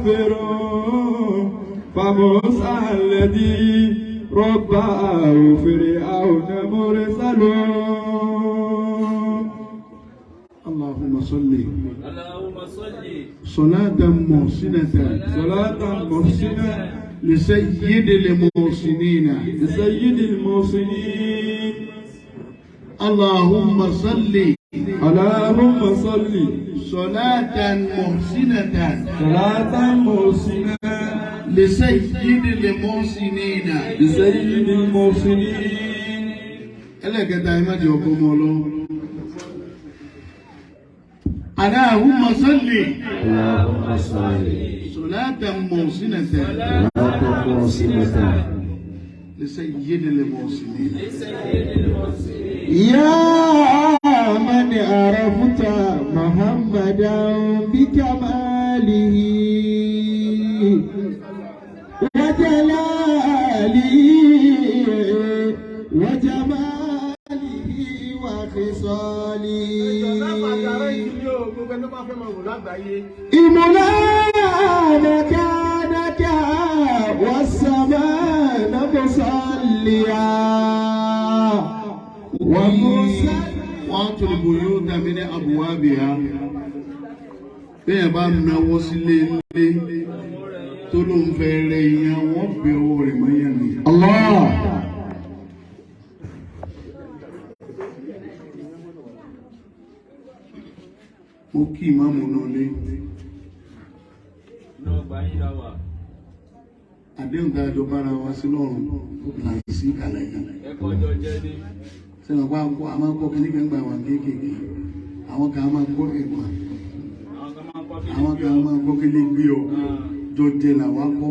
كافر فموسى الذي رباه فرعون مرسل. اللهم صل صلاة محسنة لسيد المحسنين اللهم صل صلاة محسنة لسيد المحسنين ألا كدائما جوكم الله. اللهم صل صلاة محسنة لسيد المحسنين. يا من عرفت محمدا بكماله وجلاله وجماله وخصاله إملاء مكانك والسماء مصليا وأعطوا البيوت من أبوابها. bẹ́ẹ̀ bá náwó sílé ilé tó ló ń fẹ́ rẹ̀ ìyẹn wọ́n bí owó rẹ̀ mọ́ yẹn ni. Allah. Mo kí ìmáàmù náà lé. Àdéhùn tá a jọ bára wa sí lọ́rùn láì sí ìkàlẹ̀ yẹn. Sẹ́nu pa àkọ́ a máa ń kọ́ kí nígbà gbà wà kéékèèké. Àwọn kan máa ń kọ́ ẹ̀gbọ́n. Àwọn kan máa ń kọ́ kí lè gbé ọ. Jọjẹ làwọn kọ́.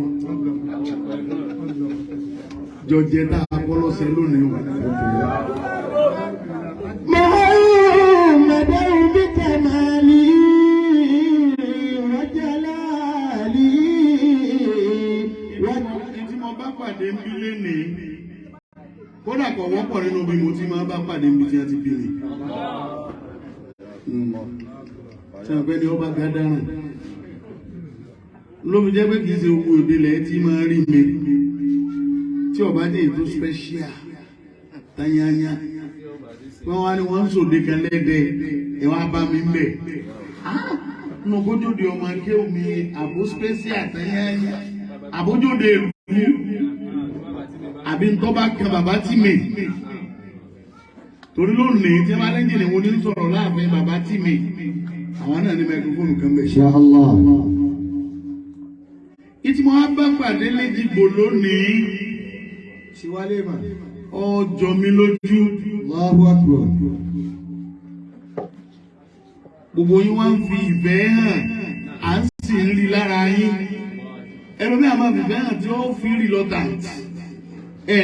Jọjẹ tá a kọ́ lọ́sẹ̀ lónìí wà. Kódà kò wọ́pọ̀ nínú bí mo ti máa bá pàdé níbi tí a ti bí mi. Ṣé ọ̀pẹ́ ni ó bá gádàrùn? Ló fi jẹ́ pé kìí ṣe owó ìbílẹ̀ tí máa rí mi. Tí ọba jẹ́ ètò special tanyanya. Wọ́n wá ní wọ́n ń sòdè kan lẹ́dẹ̀ ẹ̀wọ̀n abá mi ń bẹ̀. Nù bójúde ọmọ akéwù mi àbó special tanyanya. Àbójúde ìlú. Àbí ń tọ́ bá kan bàbá tí mi. Torí lónìí tí wọ́n lẹ́jìn ni wọ́n ní sọ̀rọ̀ láàfin bàbá tí mi. Àwọn náà ní microphone kan bẹ̀. Insha Allah. Ìtí mo wá bá pàdé léjìgbò lónìí. Ṣíwálé mà. Ọjọ́ mi lójú. Allahu Akbar. Gbogbo yín wá ń fi ìfẹ́ hàn. À ń sì ń rí lára yín. Ẹlòmí àmọ́ ìfẹ́ hàn tí ó fi rí lọ́tà.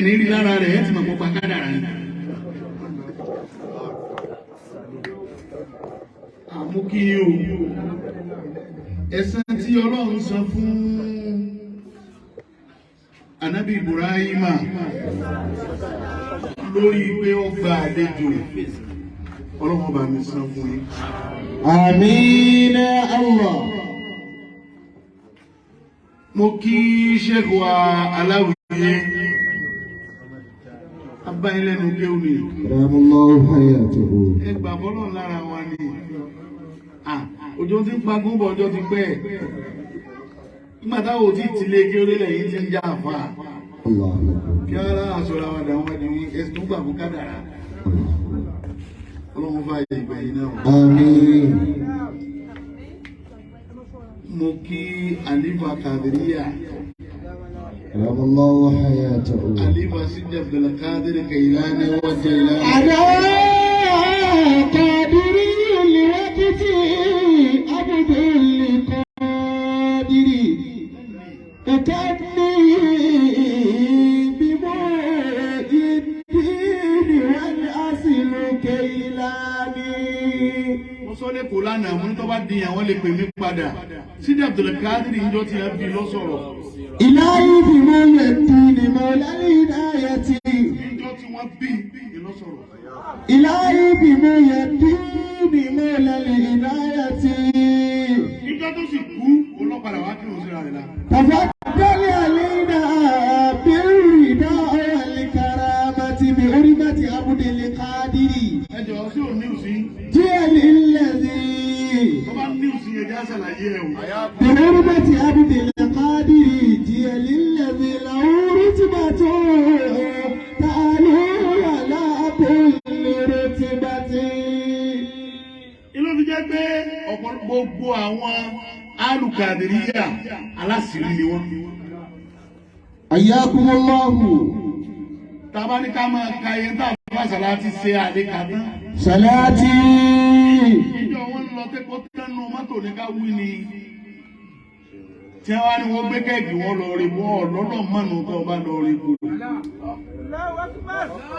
Ní rí lára rẹ̀ ẹ̀ tí mọ̀ pọ̀pá kádàrá ní. Àmúkí o, ẹ̀san tí Ọlọ́run san fún Ànábì Ibrahima lórí pé ó gba àlejò, Ọlọ́run bá mi san fún yín. Àmín Allah. Mo kí Sheikh wa Aláwìyé. Abáyé lẹ́nu kéwì. Rahimallahu hayatahu. Ẹgbà bọ́lọ̀ lára wa ni. Òjò ti ń pagún bọ̀ ọjọ́ ti pẹ́. Nígbà táwọn tí tìlé kí orílẹ̀ yìí ti ń já àfà. Kí ara àṣọra wa dàwọn ẹni wí ẹsùn tó gbà fún kádàrá. Ọlọ́run fà yẹ ìgbà yìí náà. Àmín. Mo kí Àlífà Kàdíríyà. Rahimallahu hayatahu. Àlífà Sidi Abdulkadir Kailani wa Jailani. Àdá Kàdírí liwaqti Abdul Qadiri. Ìkànnì bímọ ìdíni wal aslu Kailani. Mo sọ lé kò lánàá, mo ní tó bá di àwọn lè pè mí padà. Sidi Abdulkadir ìjọ ti ẹ bí lọ́sọ̀rọ̀. Ilahi bímọ ìdíni mọ̀lálí ìdáyàtì. Ìjọ tí wọ́n bí ìlọ́sọ̀rọ̀. Ilahi bímọ ìdíni mọ̀lálí ìdáyàtì. Ìjọ tó sì kú, olópadà wá kí تفضل علينا بالرداء والكرامة بحرمة عبد القادر جعل الذي بحرمة عبد القادر جعل الذي له رتبة تعالوا على كل رتبة. Ilé fi jẹ́ pé gbogbo àwọn alùkàdìríyà aláṣìírí ni wọ́n. Ayyakumullahu. Tàbá ní ká máa ka iye tá a bá Sàláàtì ṣe àdékàtà. Sàláàtì. Ìjọ wọn lọ kẹ́kọ̀ọ́ tẹnu mọ́tò ní ká wí ni. Tí wọ́n á ní wọ́n gbé kẹ́ẹ̀kì wọn lọ rí bọ́ ọ̀lọ́dọ̀ mọ́nu tó bá lọ rí bọ́.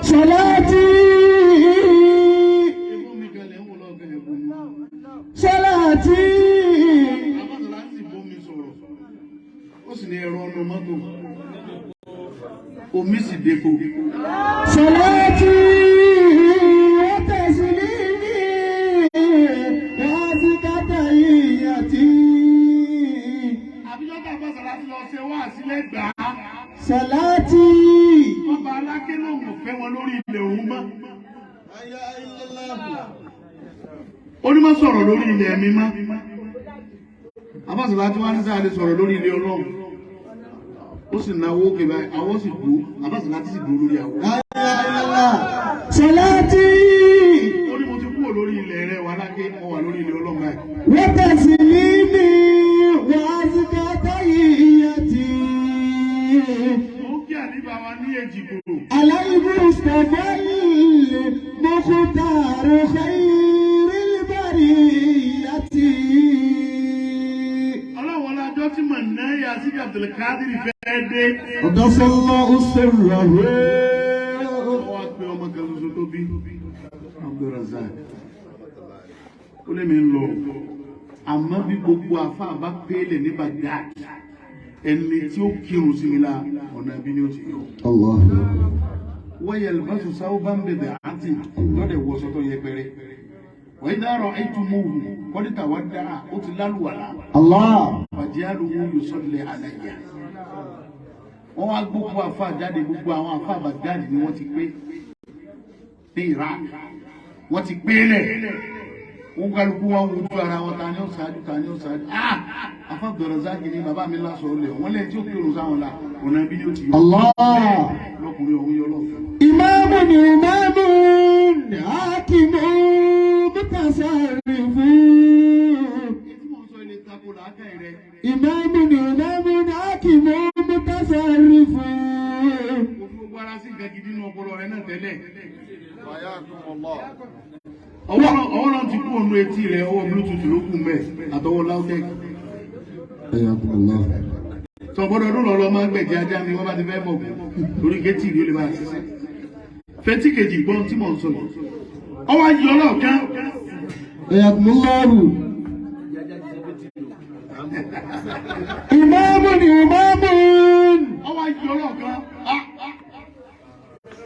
Sàláàtì. Sàláàtì. Àbáṣaláàtì bómi sọ̀rọ̀. Ó sì ní ẹ̀rọ ọ̀nà mọ́tò. Omi sì dépò. Sàláàtì wa taslimi wa zikata yiyati. Àbíjọ́ tá a bá Sàláàtì lọ ṣe wá sílẹ̀ gbà á. Sàláàtì. Ọba Aláké ló mọ̀ fẹ́ wọn lórí ilẹ̀ òun mọ́. Onímọ̀ sọ̀rọ̀ lórí ilẹ̀ mi mọ́. Àbáṣaláàtì wá ní sáà lè sọ̀rọ̀ lórí ilẹ̀ Ọlọ́run. Ó sì náwó òkè báyìí, àwọ̀ sì dúró, Àbáṣaláàtì sì dúró lórí àwọ̀. Sàláàtì. Ó ní mo ti kúrò lórí ilẹ̀ rẹ̀ wà Aláké, mo wà lórí ilẹ̀ Ọlọ́run báyìí. Wa taslimi wa zikata yiyati. Ó kí àdìbà wa ní Èjìgbò. المصطفى المختار خير البرية. Ọlọ́run lájọ́ tí mọ̀ náà yà sí Abdulkadir fẹ́ dé. قدس الله سره. Wọ́n á pe ọmọ kan ṣoṣo tó bí Abdulrazak. Ó lé mi ń lọ. Àmọ́ bí gbogbo àfa bá pélé ní Baghdad, ẹni tí ó kírun sí mi la ọ̀nà ibi ni ó ti yọ. الله. Wọ́n yẹ lùbọ́sù sáwọ́ bá ń bẹ̀bẹ̀ àti lọ́dẹ̀ wọ sọ́tọ̀ yẹpẹrẹ. Wọ́n yí dárọ̀ ẹ̀jú mọ́wù kọ́dítà wá dára ó ti lálùwàlá. الله. Fàjẹ́ àlùmú yóò sọ́lẹ̀ àlàyé. Wọ́n wá gbogbo àfa jáde gbogbo àwọn àfa Baghdad ni wọ́n ti pé ní Iraq. Wọ́n ti pé lẹ̀. Wọ́n kálukú wọn wojú ara wọn ta ni ó ṣáájú ta ni ó ṣáájú. Àfa Abdulrazak ni bàbá mi lásọ̀ọ́ lẹ̀ wọ́n lẹ́yìn tí ó kírun sáwọn la ọ̀nà ibi ni ó ti yọ. الله. Lọ́kùnrin ọ̀hún yọ lọ́wọ́. إمام إمام حاكم متصرف. إمام إمام حاكم متصرف. Ọwọ́ náà ti kú ònú etí rẹ̀ ọwọ́ Bluetooth ló kù mẹ́ àtọwọ́ Lautech. حياكم الله. Sọ̀gbọ́dọ̀ ọdún lọ́lọ́ máa ń gbẹ̀jẹ̀ ajá ni wọ́n bá ti fẹ́ mọ̀ lórí géètì ìlú lè máa ṣiṣẹ́. Fetí kejì gbọ́n tí mò ń sọ yìí. Ọwọ́ ayé ọlọ́ọ̀kan. حياكم الله. إمام إمام. Ọwọ́ ayé ọlọ́ọ̀kan.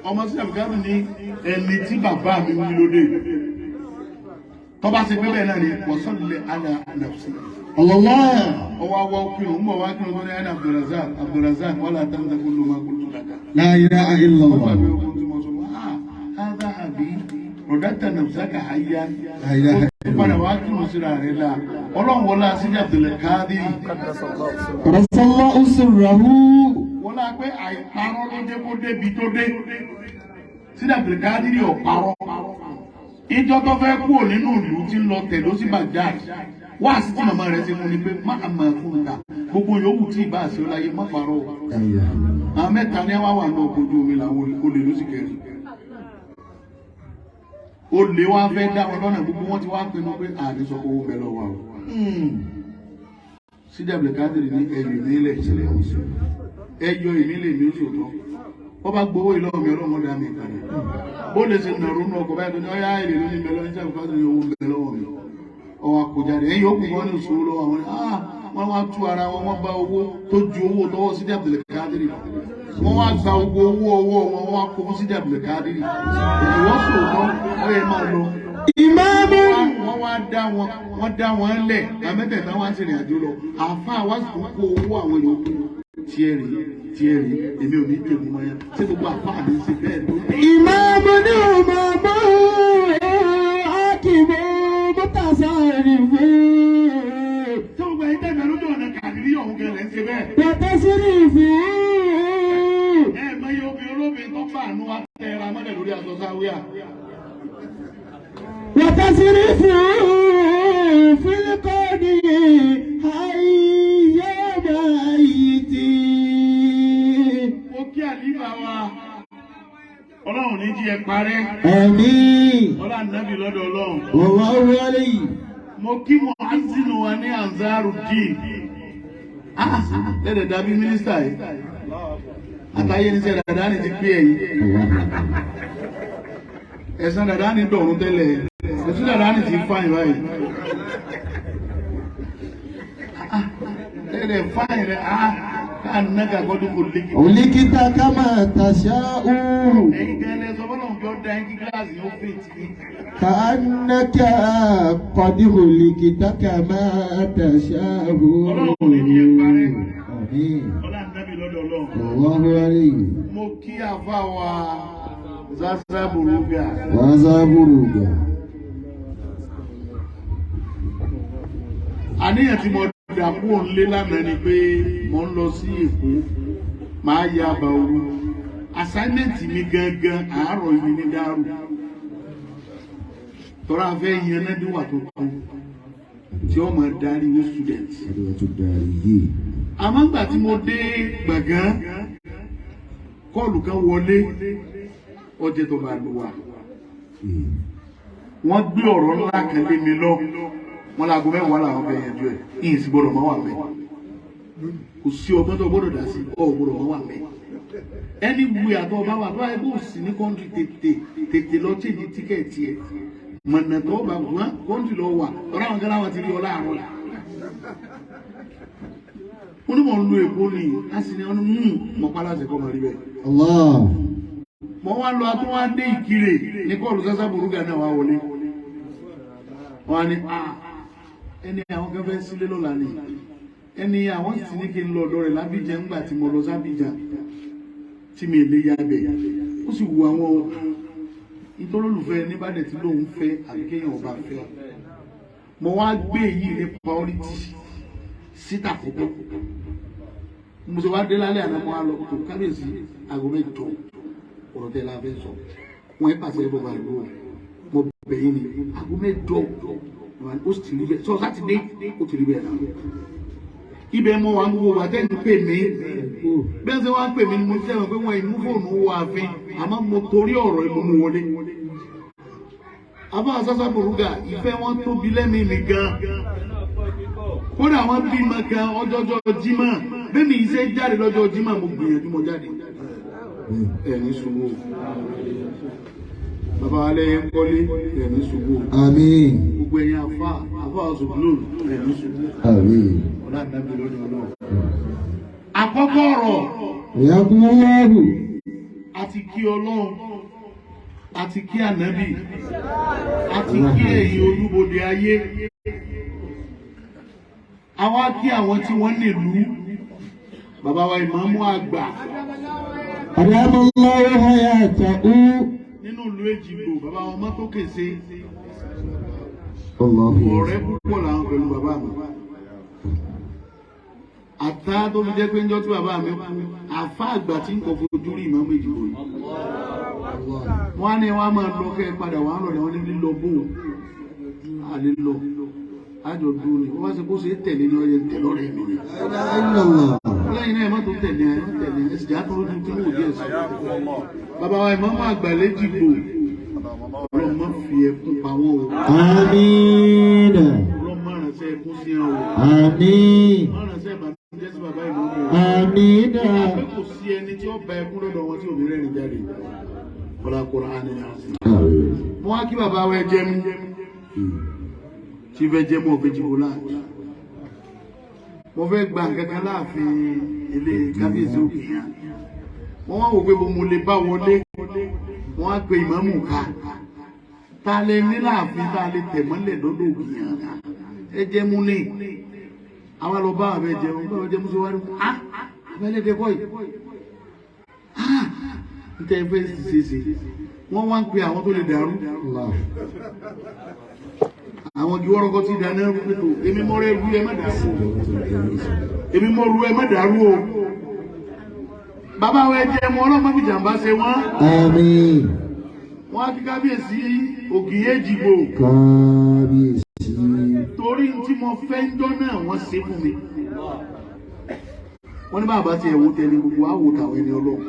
Ọmọ sí àbíkárù ní ẹni tí bàbá mi wí lóde. Tọ́ba ṣe pé bẹ́ẹ̀ náà ni wọ́sọ̀lẹ̀ àlà nàfṣì. الله. Ọwọ́ awọ́ kírun ń bọ̀ wá kírun tó ní ẹni Abdulrazak wọ́n láti ń tẹ́kùn ló máa kú tó dàgbà. لا إله إلا الله. Hádà àbí ọ̀dàtà nàfṣàkà àyà. لا إله إلا الله. Ìpadà wá kírun síra rẹ̀ la. Ọlọ́run wọlé asíjà Abdulkadir. قدس الله سره. Wọ́n lá pé àìparọ́ ló dé kó débi tó dé. Síjà Abdulkadir ò parọ́. Ìjọ tó fẹ́ kúrò nínú ìlú tí ń lọ tẹ̀lé ó sí Baghdad. Wá sí tí màmá rẹ̀ ṣe fún ni pé má àmà fún ta gbogbo yòówù tí ìbá àṣẹ ọláyé má parọ́. Àwọn mẹ́ta ní wá wà náà kojú omi làwọn olè ló sì kẹrin. Olè wá fẹ́ dá wọn lọ́nà gbogbo wọn ti wá pinnu pé àní sọ owó bẹ lọ́wọ́ o. Síjà Abdulkadir ní ẹyọ ìnílẹ̀ ìṣẹ̀lẹ̀ ọ̀hún. Ẹyọ ìnílẹ̀ mi ó sòtọ́. Wọ́n bá gbowó ìlọ́wọ́ mi ọlọ́mọdé àmì ìkànnì. Bó lè ṣe nàró nù ọkọ̀ báyìí tó ní ọyá èrè ló ní mẹ́lọ́ ní Abdulkadir ní owó bẹ lọ́wọ́ mi. Ọwọ́ àkójáde ẹ̀yìn ó kù wọ́n ní ìṣòro lọ́wọ́ àwọn wọ́n wá tú ara wọn wọ́n bá owó tó ju owó tọwọ́ Sídí Abdulkadir. Wọ́n wá gba owó ọwọ́ wọn wọ́n wá kó fún Sídí Abdulkadir. Ìwọ́n sòótọ́ ó yẹ máa lọ ìmáàmù. wọ́n wá dá wọn lẹ̀ àmẹ́tẹ̀ẹ̀ta wá sí ìrìn àjò lọ àfa wá sì tún kó owó àwọn yòókù tiẹ̀rì èmi ò ní tèmi mọ́ yẹn ṣé gbogbo àfa mi ṣe bẹ́ẹ̀ ló. ìmáàmù ní ìmáàmù akíbo mọ́tàsárì fún. ṣé gbogbo ẹ̀yin tẹ̀mí lójú ọ̀nà kàdírí ọ̀hún gẹ̀lẹ́ ń ṣe bẹ́ẹ̀. mọ́tàsárì fún. mọ iye obìnrin olóbìnrin tó fà àánú wa tẹ̀ra mọ́lẹ̀ lórí aṣọ sáwíà. mọ́tàsárì fún fílíkọ́ọ̀dì ayé báyìí tí. ó kí àlífà wa ọlọ́run ní jí ẹ parẹ́. àmín. ọlọ́run nábì lọ́dọ̀ ọlọ́run. wallahu alayhi. mo kí mu'azzinu wa ní Ansarudeen. lẹ́dẹ̀ dàbí mínísítà yìí. àtàyè ní sẹ́ dàdá ni ti pé ẹ̀yìn. ẹ̀sán dàdá ni dọ̀rùn tẹ́lẹ̀ ẹ̀sán dàdá ni ti fáyìn báyìí. lẹ́dẹ̀ fáyìn rẹ̀ káànága gbọ́dọ̀ kò lékè. olikita kama tasha'u. ẹ̀yin gẹ́lẹ́ sọ fọ́nà òjò da ẹ̀yin kí gíláàsì yóò fè tì. ka'annaka qad ulikita kama tasha'u. ọlọ́run ní kí ẹ parẹ́. àmín. ọlọ́run nábì lọ́dọ̀ ọlọ́run. wallahu alayhi. mo kí àfa wa Zaza Buruga. Zaza Buruga. àníyàn tí mo dàpọ̀ òǹlé lánàá ni pé mo ń lọ sí Èkó máa ya àbá òru assignment mi gangan àárọ̀ yìí ní dàrú tọ́ra fẹ́ yan náà díwà tó kún tí ó máa darí ní student. àmọ́ ìgbà tí mo dé gbọ̀ngàn kọ́ọ̀lù kan wọlé ọjọ́ tó bá lù wá wọ́n gbé ọ̀rọ̀ ńlá kan lé mi lọ wọ́n láago mẹ́wàá làwọn fẹ́ yanjú ẹ̀ yìí sì gbọ́dọ̀ máa wà mẹ́ kò sí ọgbọ́n tó gbọ́dọ̀ dá sí ọ̀ gbọ́dọ̀ máa wà mẹ́ ẹni wu àtọ̀ ọba wà báyìí bó sì ní kọ́ńtì tètè lọ chéjì tíkẹ́ẹ̀tì ẹ̀ mọ̀nà tó bá wà kọ́ńtì lọ wà ọ̀rọ̀ àwọn gánà wọn ti rí ọ láàárọ̀ la wọ́n ní mọ̀ ń lo èkó ni a sì ní ọdún mọ̀ pálásẹ̀ kọ́ mọ̀ rí bẹ́ẹ̀. mọ̀ wá lọ tó wá dé Ìkirè ní kọ́ọ̀lù Zaza Buruga náà wá wọlé wọ́n ní ẹni àwọn kan fẹ́ sílé lọ́la ni ẹni àwọn sì ní kí n lọ ọ̀dọ̀ rẹ̀ lábíjà ńgbà tí mo lọ sábíjà tí mi lè ya bẹ̀ ó sì wu àwọn ìtọ́lólùfẹ́ níbàdàn tí lòun fẹ́ àbí kéèyàn ọba fẹ́ mo wá gbé èyí ní priority síta kókó mo sì wá dé lálẹ́ àná mo wá lọ tó kábíyèsí aago mẹ́jọ ọ̀rọ̀ tẹ́ la fẹ́ sọ wọ́n ẹ̀ pàṣẹ bọ́ bá lò mo bẹ̀yìn ni aago mẹ́jọ ó sì ti rí bẹ́ẹ̀ sọ sátidé ó ti rí bẹ́ẹ̀ náà ibẹ̀ mọ wà ń wo wà tẹ́ni pè mí bẹ́ẹ̀ sẹ́ wọ́n á pè mí ni mo ti sẹ́wọ̀n pé wọ́n ìmú fóònù wọ ààfin àmọ́ mo torí ọ̀rọ̀ ìlú mu wọlé àbá Zaza Buruga ìfẹ́ wọn tóbi lẹ́mìí mi gan kódà wọn bímọ kan ọjọ́jọ́ Jímọ̀ bẹ́ẹ̀ mi iṣẹ́ jáde lọ́jọ́ Jímọ̀ mo gbìyànjú mo jáde ẹ̀mí ṣubú bàbá alẹ́ yẹn kọ́lé ẹ̀mí ṣubú àmín. gbogbo ẹ̀yin àfa ọ̀ṣùgbọ́n ẹ̀mí ṣubú àmín. ọ̀la nàbí lónìí ọlọ́run. àkọ́kọ́ ọ̀rọ̀ ìyàkúnmọ́wárù àti kí ọlọ́run àti kí ànábì àti kí ẹ̀yin olúbodè ayé àwa kí àwọn tí wọ́n nílùú bàbá wa ìmáàmù àgbà àdámọ́láwọ́ hayatahu nínú ìlú Èjìgbò bàbá wọn mọ́tò kèsè ọ̀rẹ́ púpọ̀ làwọn pẹ̀lú bàbá mi àtà tó fi jẹ́ pé ń jọ́ tí bàbá mi kú àfa àgbà tí ń kọ̀ fojú rí ìmáàmù Èjìgbò yìí wọ́n á ní wọ́n á máa lọ kẹ́ padà wọ́n á lọ lẹ́wọ́n ní lílọ bóun àlè lọ àjọ dúró ni wọ́n bá ṣe kó ṣe tẹ̀lé ní ọyẹ tẹ̀lé ọ̀rẹ́ mi ni. lẹ́yìn náà ẹ má tó tẹ̀lé ẹ tẹ̀lé ẹ sì já tó lójú tí wò díẹ̀ sí. bàbá wa ìmáàmù àgbà l'Èjìgbò ọlọ́run má fi ẹkún pa wọ́n o. àmín. ọlọ́run má ránṣẹ́ ẹkún sí ẹ o. àmín. má ránṣẹ́ ìbànújẹ́ sí bàbá ìmáàmù o. àmín. àbẹ́ kò sí ẹni tí ó ba ẹkún lọ́dọ̀ wọn tí òbí rẹ̀ rìn jáde. ọlá kọ́ra á ní mo wá kí bàbá wa ẹ jẹ́ mi tí fẹ́ jẹ́ mọ́ Èjìgbò láàfin mo fẹ́ gba nǹkan kan láàfin ilé kábíyèsí òkè yẹn wọ́n wá wò pé mo lè bá wọlé wọ́n á pe ìmáàmù ká ta lè ní láàfin ta lè tẹ̀ mọ́lẹ̀ lọ́dọ̀ ògìyàn ẹ jẹ́ mú ní àwọn lọ bá àbẹ jẹun bá ọjọ́ mú wárí abẹ́lẹ́dẹ́ bọ́ì ń tẹ́ fẹ́ ṣe wọ́n wá ń pe àwọn tó lè dàrú àwọn igi wọ́rọ́kọ́ ti dáná rúgbìtò èmi mọ́ rẹ̀ rú ẹ má dàrú èmi mọ́ rú ẹ má dàrú o bàbá wa ẹ jẹ́ mọ́ ọlọ́mọ fi jàǹbá ṣe wọ́n àmín wọ́n á fi kábíyèsí Ògìyèjìgbò kábíyèsí torí tí mo fẹ́ ń jọ́ náà wọ́n ṣe fún mi wọ́n ní bàbá tí ẹ̀wọ̀n tẹ̀lé gbogbo àwò tàwọn ẹni ọlọ́run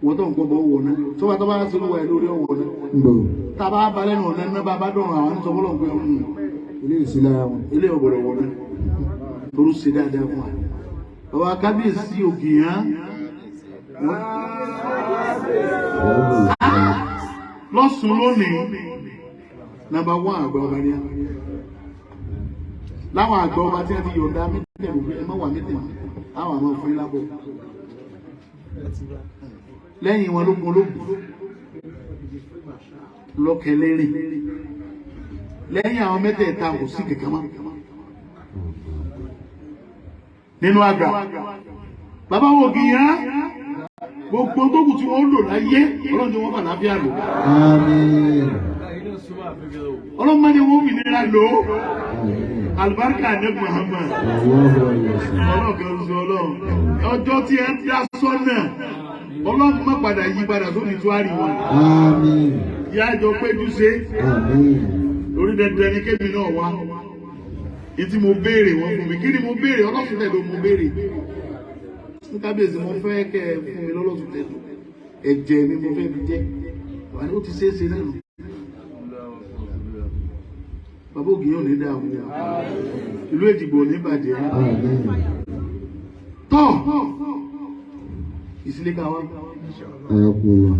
wọ́n tó ń gbọ́ bọ́ wọ̀ náà tó bá tó bá sí wọ ẹ̀ lórí ọ̀wọ̀ náà tá a bá balẹ̀ nù ọ̀nà náà bá dọ̀rùn àwọn ní sọ́kọ́lọ́ pé ilé ìsìlára wọn ilé ọ̀gbọ̀dọ̀ wọ̀ náà torú ṣe dáadáa fún wa bàbá kábíyèsí Ògìyàn lọ́sùn lónìí nàbà wọ́n àgbà ọba ní láwọn àgbà ọba tí a ti yọ̀ǹda mítẹ̀ òfin ẹ má wà mítẹ̀ àwọn àmọ́ fún ilábọ̀ lẹ́yìn wọn lógun lọ́kẹ̀lẹ́rìn lẹ́yìn àwọn mẹ́tẹ̀ẹ̀ta kò sí kẹ̀kẹ́ mọ́ nínú àgbà bàbá Ògìyàn gbogbo tó kù tí wọ́n lò láyé ọlọ́run tí wọ́n bà lábíà lò àmín ọlọ́run máa ní wọ́n fi nira lò alibarika ní Muhammad ọlọ́run ọjọ́ tí ẹ ń dá sọ́nà ọlọ́run má padà yí padà sórí tó àrí wọn àmín ìyá àjọ péjú ṣe àmín lórí dandan ní kébì náà wá ìtí mo béèrè wọn fún mi kí ni mo béèrè ọlọ́sùn tẹ̀ ló mo béèrè ní kábíyèsí mo fẹ́ kẹ́ ẹ fún mi lọ́lọ́sùn tẹ̀ ló ẹ̀jẹ̀ mi mo fẹ́ fi jẹ́ wà ní ó ti ṣeéṣe náà bàbá Ògìyàn ò ní dáa wọn ìlú Èjìgbò ò ní bàjẹ́ tọ́ ìsílẹ̀ ká wá. ayakunla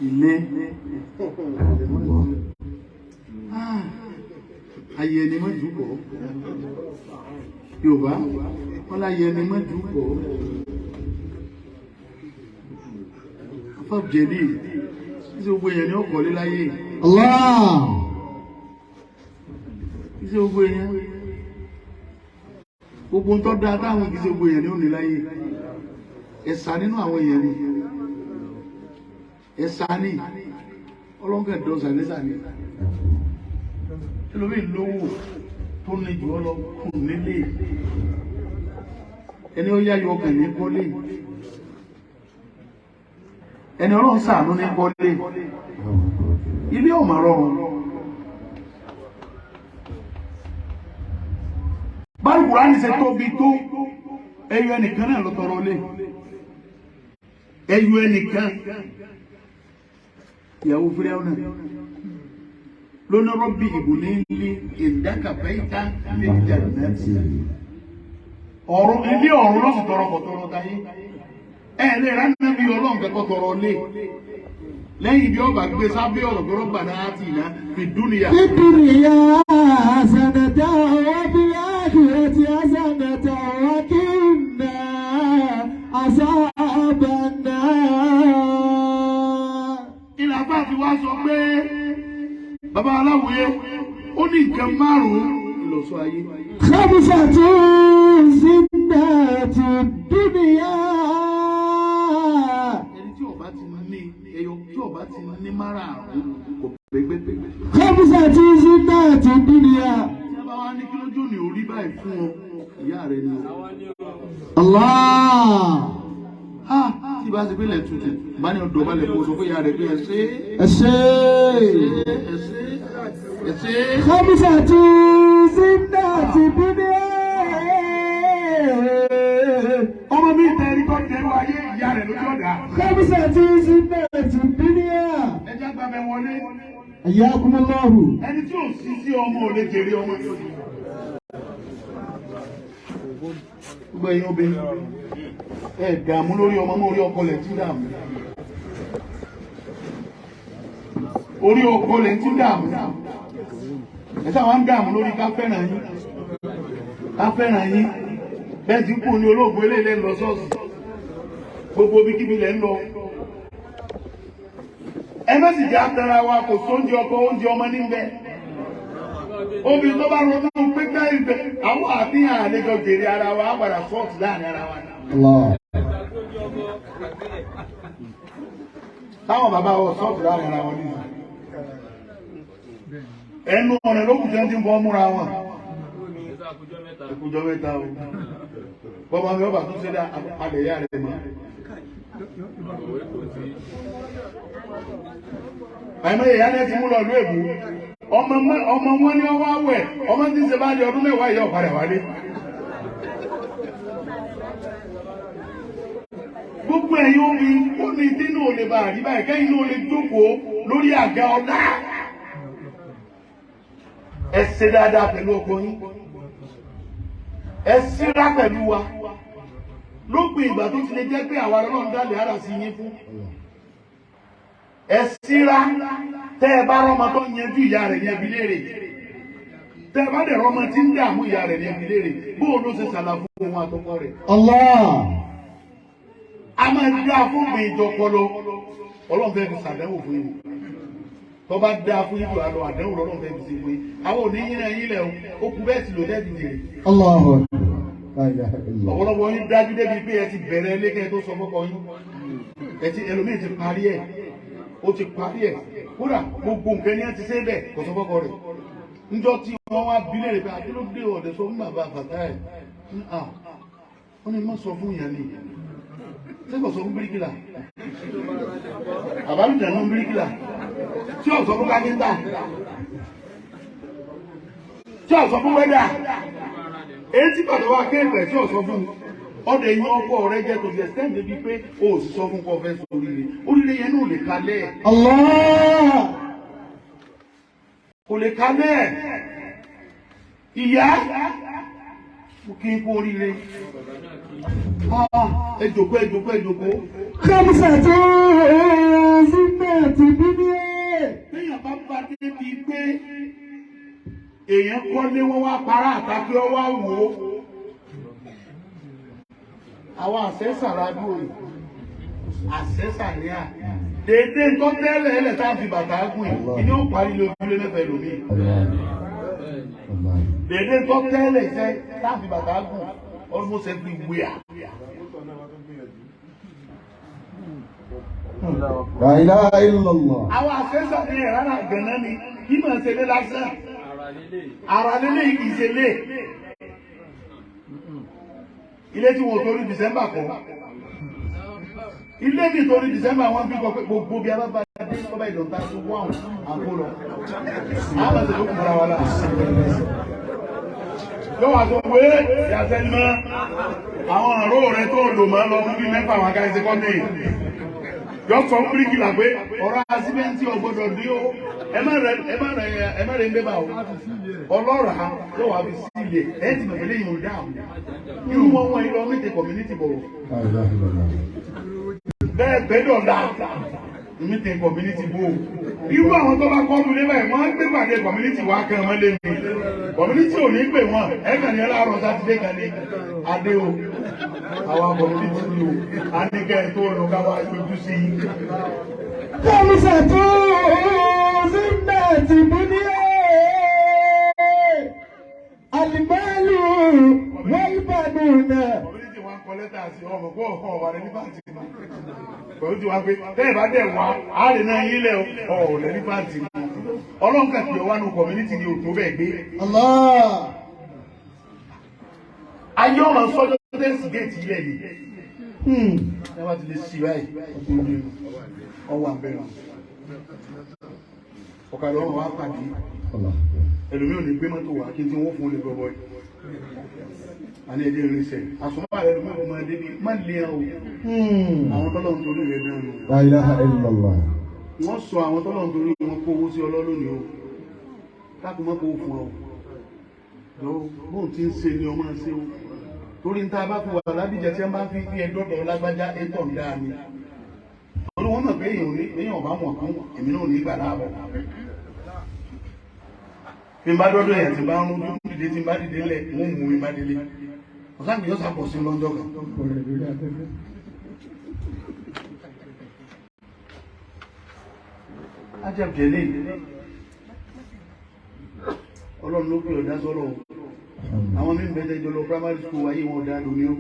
ilé ayé ẹni má jùbọ̀ Yorùbá wọn láyé ẹni má jùbọ̀ afọ́jẹ̀lì tí gbogbo èèyàn ní ọkọ̀lé láyé Allah tí gbogbo èèyàn gbogbo ń tọ́ da táwọn kìí ṣe gbogbo èèyàn ní òní láyé ẹ̀sà nínú àwọn èèyàn ni ẹ̀sà ní ọlọ́ngẹ̀ dọ́sà lẹ́sà ní ẹlòmí lówó tó ní jù ọ lọ kùn nílé ẹni ó yáyọ ọkàn ní kọ́lé ẹni ọlọ́run ṣàánú ní kọ́lé ilé ọ̀mà rọrùn báyìí Kùránì ṣe tóbi tó ẹyọ ẹnìkan náà ló tọrọ lé ẹyọ ẹnìkan ìyàwó Fíráúnà náà lónà rọ́bì ìbò ní ilé ìdákàfẹ́ta ní ìjàdínàtì ọ̀rọ̀ ilé ọ̀run lọ́sùn tọrọ kọ̀tọrọ táyé lè ránàbí ọlọ́run kẹ́kọ̀ọ́ tọrọ lé lẹ́yìn bí ọba gbé sábẹ́ ọ̀rọ̀ tó rọ́bà náà ti ìná fi dúnìyà. ìdúnìyà àsànàtà ọ̀bí àkìrẹ́tì àsànàtà wákìnnà àsàbànà. ìlàbá ti wá sọ pé bàbá aláwòye ó ní nǹkan márùn-ún ìlọsọ ayé. khamsatu zinnati dunya. ẹni tí ọba ti ní ẹyọ tí ọba ti ní márùn-ún kò gbẹgbẹgbẹ. khamsatu zinnati dunya. tí a bá wá ní kí lójú ni orí báyìí fún ọ ìyá rẹ ni. Allah. tí bá ti pínlẹ̀ tuntun bá ní ọdọ̀ balẹ̀ kó sọ fún ìyá rẹ̀ pé ẹ ṣe khamsatu zinnati dunya. ọmọ mi tẹ̀rí tó tẹ̀rù ayé ìyá rẹ̀ lójú ọ̀dà. khamsatu zinnati dunya. ẹja gbàgbẹ́ wọlé. Ayyakumullahu. ẹni tí ò sí sí ọmọ ò lè jèrè ọmọ yóò di. gbogbo ẹ̀yin obìnrin dààmú lórí ọmọ mọ́ orí ọkọ lẹ̀ tí dààmú orí ọkọ lẹ̀ tí dààmú ẹ̀sà wá ń dààmú lórí ká fẹ́ràn yín bẹ́ẹ̀ tí kò ní olóògbé eléyìí lọ sọ́ọ̀sì gbogbo bí kíbi lẹ́ ń lọ. Ẹ má sì jẹ́ àtàrà wa kò sóúnjẹ ọkọ oúnjẹ ọmọ níbẹ̀. Obìnrin tó bá ronú pé ká ibẹ̀ àwọn àfihàn àlejò jèrè ara wa á padà sọ́ọ̀tì láàrin ara wa. Táwọn bàbá wọ sọ́ọ̀tì láàrin ara wọn nìyí. Ẹnu ọ̀rẹ́ ló kù jẹ́ ti ń bọ́ múra wọn. Ẹkùjọ mẹ́ta o. Bọ́bá mi ọba tó ṣe dá alẹ̀ yá rẹ̀ mọ́. Àìmọ́ ìyá ní ti mú lọ lú èbú. Ọmọ wọn ni ọwọ́ àwẹ̀, ọmọ tí ń ṣe bá di ọdún mẹ́wàá ìyá ọ̀padà wálé. Gbogbo ẹ̀yin omi ó ní dínú ò lè bá àríbá ẹ̀kẹ́yìn ló lè jókòó lórí àga ọlá. Ẹ ṣe dáadáa pẹ̀lú ọkọ yín. Ẹ síra pẹ̀lú wa. Lópin ìgbà tó ti lè jẹ́ pé àwa Ọlọ́run dálé ara sí yín fún. Ẹ síra tẹ́ ẹ bá rọ́mọ tó yanjú ìyá rẹ̀ yẹn bi léèrè. Tẹ́ ẹ bá dẹ̀ rọ́mọ tí ń dààmú ìyá rẹ̀ yẹn bi léèrè. Bóò ló ṣe ṣàlàfo ohun àtọkọ rẹ̀. Allah. A máa ń dá fún mi ìjọpọlọ. Ọlọ́run fẹ́ fi ṣàdánwò fún yín. Tó bá dá fún yín lọ àlọ́ àdánwò lọ́rùn fẹ́ fi ṣe pé àwọn òní yín náà yín lẹ̀ o kú bẹ́ẹ̀ sì lò dẹ́bi jèrè. Allahu. Ọ̀pọ̀lọpọ̀ yín dájú débi pé ẹ ti bẹ̀rẹ̀ lékẹ́ tó sọ fọ́kọ yín. Ẹlòmíì ti parí ẹ̀. Ó ti parí ẹ̀. Kódà gbogbo nǹkan ní ẹ ti ṣe bẹ́ẹ̀ kò sọ fọ́kọ rẹ̀. Níjọ́ tí wọ́n wá bí léèrè pé akéròdé ọ̀dẹ̀ sọ fún bàbá àfàtà ẹ̀. Wọ́n ní má sọ fún ìyá ni. Ṣé kò sọ fún bíríkìlà? Àbálùjá náà bíríkìlà. Tí ò sọ fún káfíńtà. Tí ò sọ fún wẹ́dà. Èyí tí bàtà wá kéèpẹ̀ tí ò sọ fún ọdẹ yín ọkọ rẹ jẹ́ tó fi ẹ̀sẹ̀ débi pé o ò sì sọ fún kọ́ fẹ́ sọ oríire. Oríire yẹn náà ò lè kalẹ̀. Allah. Kò lè kalẹ̀. Ìyá kí n kú oríire. Ẹ jókòó ẹ jókòó ẹ jókòó. Kọ́mùsà tó Zinat Dunya. Téèyàn bá bá débi pé èèyàn kọ́lé wọn wá para àtàkì ọwọ́ wò ó. Àwọn àṣẹ́sàrà dúró yìí. Àṣẹ́sàrí à. Dédé tó tẹ́lẹ̀ ẹlẹ̀ tá a fi bàtà gùn yìí. Ìní ó parí lójúlé mẹ́fẹ̀ẹ́ lómi. Dédé tó tẹ́lẹ̀ iṣẹ́ tá a fi bàtà gùn. Almost everywhere. La ilaha illallah. Àwọn àṣẹ́sàrí ẹ̀ rárá gànà ni kí màá ṣe lé lásán. Ara lélẹ̀ yìí kì í ṣe lé. Ilé tí wọ́n torí December kọ́. Ilé tí torí December wọ́n bí kọ́ pé gbogbo bí abábá dé ọba ìdọ̀ta tó wọ́n àpò lọ. Àwọn àti ìlú kùnra wa láà. Yóò wá sọ pé ìyàsẹ́ ni mọ́. Àwọn àrò rẹ̀ tó lò mọ́ lọ fún bí mẹ́fà wọn ká ẹsẹ̀ kọ́ndé. Yọ sọ fún bíríkìlà pé ọ̀rọ̀ àsímẹ́ǹtì ọ̀gbọ́dọ̀ dé o. Ẹ má rẹ̀ ń bébà o. Ọlọ́ra yóò wá fi sílẹ̀ ẹ̀ ti bẹ̀rẹ̀ lẹ́yìn òun dáhùn. Irú wọn wọn ilé ọmọ ètè community bọ̀rọ̀. Bẹ́ẹ̀ gbẹ́dọ̀dà meeting community bò. Irú àwọn tó bá kọ́ ọdún lé báyìí wọ́n á gbé pàdé community wá kan wọ́n lé mi. Community ò ní pè wọ́n ẹ̀kan ní ọlọ́run sátidé kan ní adé o. Àwọn community ni o. A ní kẹ́ ẹ̀ tó lọ ká wá yọjú sí i. Kọ́mùsà tó Zinat Dunya. Al-malu wal-banuna. Community wọn kọ lẹ́tà sí ọmọ kó ọ̀kan ọ̀wà rẹ̀ ní pàǹtì náà. Pẹ̀lú ti wá pé tẹ́ẹ̀ bá dẹ̀ wá, á lè náà yín lẹ̀ ọ̀ọ̀lẹ̀ ní pàǹtì náà. Ọlọ́run kàkì ọwá nù community ni òtó bẹ́ẹ̀ gbé. Allah. Ayé ọmọ sọ́jọ́ tẹ́sì géètì ilẹ̀ yìí. Ẹ wá ti lè ṣí báyìí, ọwọ́ àbẹ̀rẹ̀. Ọ̀kadà ọmọ wa pàdé. Ẹlòmí ò ní gbé mọ́tò wá kí n tí wọ́n fún olè gbọ́bọ́ yìí. A ní ẹdí irinṣẹ́. Àsùnmọ́ àrẹ ló mẹ́kọ̀ọ́ máa débi má lé ẹ o. Àwọn tọ́lọ̀ ń torí rẹ̀ dáná. La ilaha illallah. Wọ́n sọ àwọn tọ́lọ̀ ń torí wọn kó owó sí ọlọ́lónìí o. Káàkiri mọ́ kó fún ọ. Bóun ti ń ṣe ni ọmọ ṣe o. Torí níta bá fi wà ládìjẹ tí wọ́n bá fi ẹgbọ́dọ̀ lágbájá ẹ̀tọ́ ń dáa ni. Torí wọ́n mọ̀ pé èèyàn ọ̀bá wọn kún èmi náà ní ìgbà láàbọ̀. Bí n bá dọ́dọ̀ èèyàn tí bá ń rún dìde tí n bá dìde lẹ̀ wọ́n mú mi bá délé. Ọ̀sán kìí ọ̀sán pọ̀ sí lọ́jọ́ kan. ajab jẹ́lé ọlọ́run ló pè ọ̀dá sọ́rọ̀ àwọn mí bẹ̀ẹ́ jọ lọ primary school wáyé wọn ọ̀dá lómi ó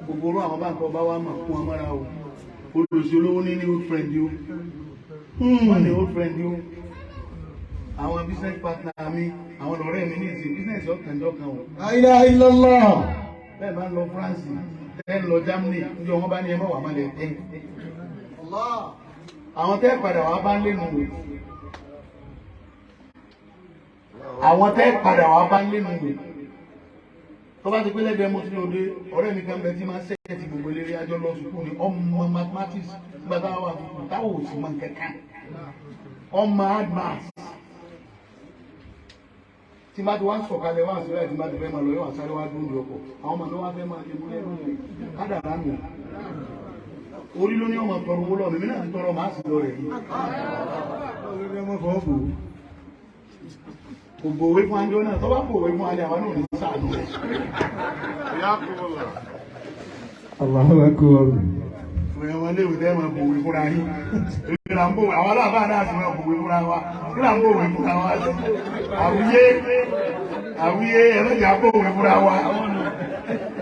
gbogbo orú àwọn báńkọ̀ bá wá máa fún amára o olùsí olówó ní old friend yóò wọ́n ní old friend yóò àwọn business partner mi àwọn ọ̀rẹ́ mi ní ìsìn business ọ̀kàndọ́kan o. La ilaha illallah. bẹ́ẹ̀ bá ń lọ France tẹ́ ń lọ Germany ní ọmọ bá ní ẹmọ́ wà má lẹ tẹ́ àwọn tẹ́ padà wà bá ń lé nù àwọn tẹ́ padà wà bá ń lé nù tó bá ti pé lẹ́gbẹ̀ẹ́ mo ti ní òde ọ̀rẹ́ mi kan bẹ tí máa ń sẹ́ẹ̀tì gbogbo eléré ajọ́ lọ sùkúù ní ọmọ mathematics gbàgbà wà fún táwọn òsì máa ń kẹ́kẹ́ ọmọ admath tí máa ti wá sọ̀kalẹ̀ wá sílẹ̀ tí máa ti fẹ́ máa lọ yóò àsáré wá dúró ọkọ̀ àwọn ọmọ tó wá fẹ́ máa ṣe múlẹ̀ lónìí kádàrá nù orí ló ní ọmọ tọrọ owó lọ mímí náà ti tọrọ máa sì lọ rẹ̀ yìí kò gbòwe fún ajọ́ náà tó bá gbòwe fún ajọ́ àwọn náà ní sáànù rẹ̀ Allahu akbar. Ìwọ̀n léwu tẹ́ máa bòwe fúnra yín. Ìgbìlà ń bòwe, àwọn aláàbá náà sì máa bòwe fúnra wa. Ìgbìlà ń bòwe fúnra wa. Àwúyé ẹlẹ́jà bòwe fúnra wa.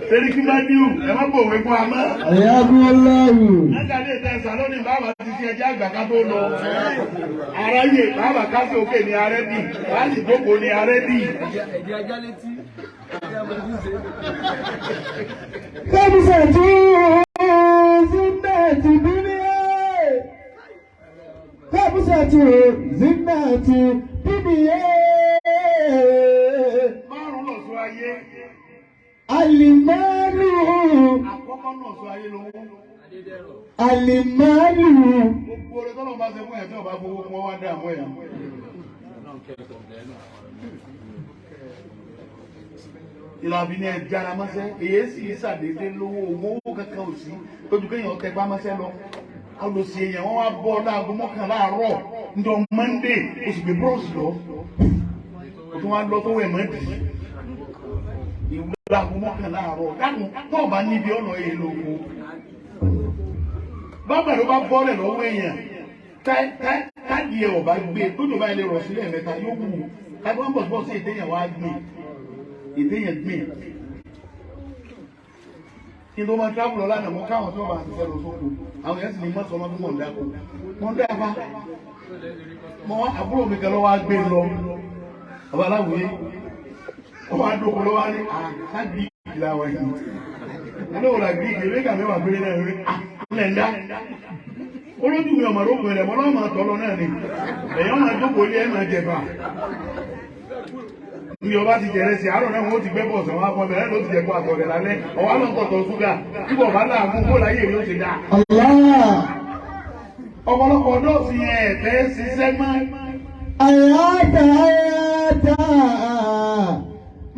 Torí kí bá díù, ẹ má bòwe fún wa mọ́. Àyàbú ọlọ́run. Lákàlẹ̀ ìtẹ́ sàlónì bàbá ti ṣe ẹjẹ́ àgbà ká tó lọ. Aráyè bàbá ká sí òkè ní arẹ́bì, láti jókòó ní arẹ́bì. Ẹ̀dí ajá létí. Kẹ́bùsẹ̀ tí Zinnat Dunya. Kẹ́bùsẹ̀ tí Zinnat Dunya. Márùn-ún lọ sọ ayé. Alimalu. Àkọ́kọ́ náà sọ ayé lówó. Alimalu. Gbogbo orin tọ́lọ̀ bá ṣe fún ẹ̀ tí ọba gbogbo fún ọwá dá àmọ́ ẹ̀yà. Ìlàbí ní ẹja ara mọ́sẹ́, èyí sì ṣàdédé lówó owó kankan ò sí, tójú kéèyàn tẹ bá mọ́sẹ́ lọ. Olùsí èèyàn wọ́n wá bọ́ láago mọ́kànlá àárọ̀ níjọ́ Monday, oṣù gbé bọ́ọ̀sì lọ. Ó tún wá lọ tó wẹ̀ mọ́dì. Ìwúlò láago mọ́kànlá àárọ̀, dákun tó bá níbi ọ̀nà èyí lóko. Bábà ló bá bọ́ọ̀lẹ̀ lọ́wọ́ èèyàn, káàdì ẹ̀ ọ̀bá gbé, tójú bá ilé rọ̀ sílẹ̀ mẹ́ta yóò wù. Káàdì bọ̀ sí ìdéyàn wá gbé. Ìdéyàn gbé. Kí ló máa travel lọ lánàá mọ́ káwọn tí wọ́n bá ti fẹ́ lọ sóko. Àwọn èèyàn sì ní mọ́sán ọmọ fún mọ̀ọ́dáko. Wọ́n dá bá. Mọ́ àbúrò mi kan lọ́wọ́ á gbé lọ. Ọba aláwòye. Ọba àdókò lọ́wọ́ á ní àgbì ìlà wà yìí. Olówó la gbé ìgbé méjì mẹ́wàá gbé náà rí. Ilẹ̀ ń dá. Olójú mi ọmọ rókun rẹ̀ mọ́ lọ́wọ́ máa tọ́lọ náà ni. Ẹ̀yọ́ máa jókòó lé ẹ̀ máa jẹ̀bà. Ní ọba ti jẹrẹ sí àárọ̀ náà wọ́n ti gbẹ́ bọ̀ọ̀sán wọn akọ bẹ̀rẹ̀ ló ti jẹ̀kọ́ àtọ̀rẹ̀ lálẹ́ ọwá lọ tọ̀tọ̀ ṣúgà tí bọ̀ bá láàgùn kó láyé rí ó ti dá. Ọ̀pọ̀lọpọ̀ náà fi ẹ̀ẹ́fẹ́ ṣiṣẹ́ mọ́. Àyàtà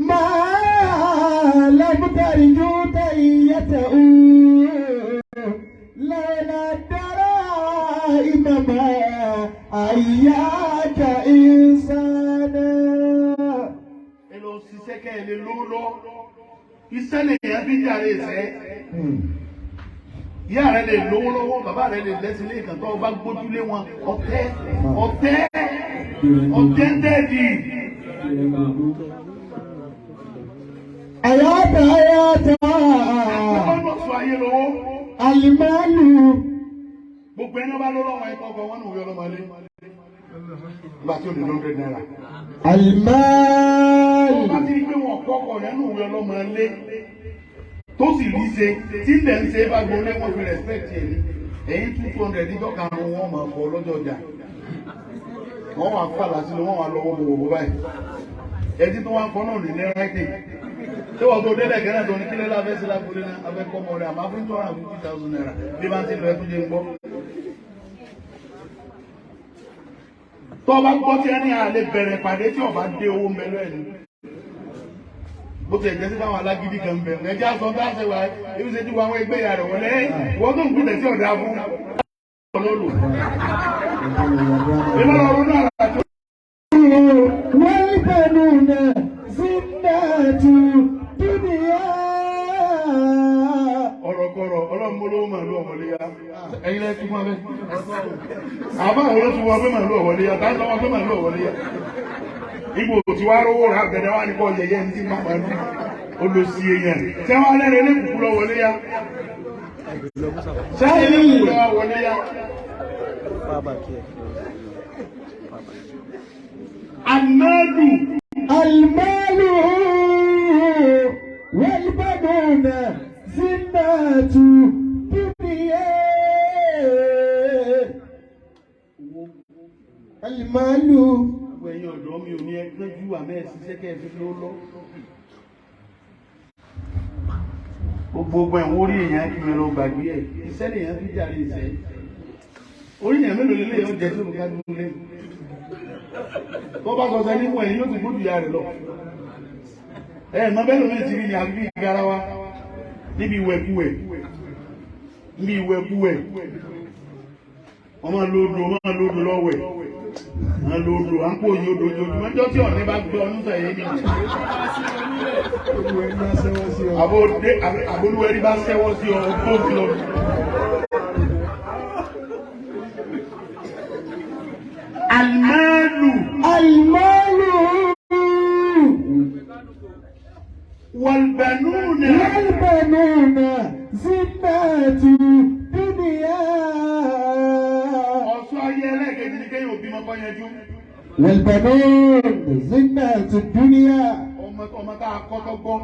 máa lẹ́mútàrí ju tẹ̀yẹ̀tẹ̀ lẹ́nà dára ìmọ̀mọ̀ àyàtà ìsànà. Ṣiṣẹ́ kẹ́ ẹ lè lówó lọ. Iṣẹ́ nìyẹn fi jàre ìṣẹ́. Ìyá rẹ̀ lè lówó lọ́wọ́, bàbá rẹ̀ lè lẹ́sìn lé ìkàntọ́ ọba gbójúlé wọn. Ọ̀tẹ́ dẹ́ẹ̀dì. Àyàtà. Àkọ́kọ́ náà sọ ayé lówó. Alimalu. Gbogbo ẹni bá lọ́wọ́ wọn ẹ̀kọ́ ọkọ̀ wọn ní òwe ọlọ́mọlé. Nígbà tí ó lè lọ́dẹ̀ náírà. Alimalu. Wọ́n bá ti rí pé wọn kọ́kọ̀ nínú òwe ọlọ́mọlé tó sì rí ṣe tí ilẹ̀ ń ṣe bá gbolé wọn fi respect ẹ̀ ní. Ẹ̀yìn 200 níjọ́ karùn-ún wọn máa kọ lọ́jọ́ ọjà. Wọ́n wà fàlà sínú wọn wà lọ́wọ́ gbogbo báyìí. Ẹtí tó wá ń kọ́ náà ní ráìtì. Ṣé wọ́n tó délẹ̀ gẹ́rẹ́ tó ní kílẹ̀ lábẹ́ sí lágbólé náà abẹ́kọ́ mọ́ rẹ̀ àmọ́ fún 250,000 naira bí bá ń ti lọ ẹtú jẹ́ ń gbọ́. Tó bá gbọ́ tí ẹni àlè bẹ̀rẹ̀ pàdé tí ọba dé owó mẹ́lú ẹ̀ ní. Bó ti ẹ̀jẹ̀ sí káwọn alágídí kan bẹ̀rẹ̀. Ẹjẹ́ àsọ bá ṣe wà ebi ṣe ju àwọn ẹgbẹ́ ìyá rẹ̀ wọlé. Wọ́n tó ń kú tẹ̀sí ọ̀dà fún. والبنون زينة الدنيا. Ọ̀rọ̀kọ̀rọ̀ ọlọ́mọlówó máa lọ ọmọlé ya. ẹ̀yin lẹ tún fún abẹ àbá àwọn olóṣù wọn pé màá lọ wọlé yá táwọn lọ́wọ́ pé màá lọ wọlé yá ibo tí wàá rówó rà gẹdẹ wà ní kọ yẹyẹ ní ti má pa ní olùsí èèyàn tí wọn lẹnu ilé kùkú lọ wọlé yá sẹ́yìn ilé kùkú lọ wọlé yá. Almalu والبنون زينة الدنيا المال ẹ̀yin ọ̀dọ́ mi ò ní ẹgbẹ́ ju àmẹ́ ṣiṣẹ́ kẹ́ ẹ fi ló lọ. gbogbo ẹ̀wọ̀n orí èèyàn kí mi lọ gbàgbé ẹ̀ iṣẹ́ lèèyàn fi jàre ìṣẹ́ orí èèyàn mélòó lélẹ̀ yóò jẹ́ sóòrùn ká dúró lẹ́nu tó bá sọ sẹ́ni fún ẹ̀yìn yóò ti gbójú ya rẹ̀ lọ mọ bẹ́ẹ̀ lómi ti rí ni àbí ìgbára wa níbi ìwẹ̀kúwẹ̀ wọ́n máa lóòdò lọ́wẹ̀ wọ́n lóòdò à ń pò yí odò ojoojúmọ́ jọ́ tí ọ̀nẹ́ bá gbé ọdún sẹ̀yẹ́ ní àbólúwẹ̀rí bá sẹ́wọ́ sí ọ tó sí lọ. Almalu والبنون زينة الدنيا والبنون زينة الدنيا ọmọ tá a kọ́ tó gbọ́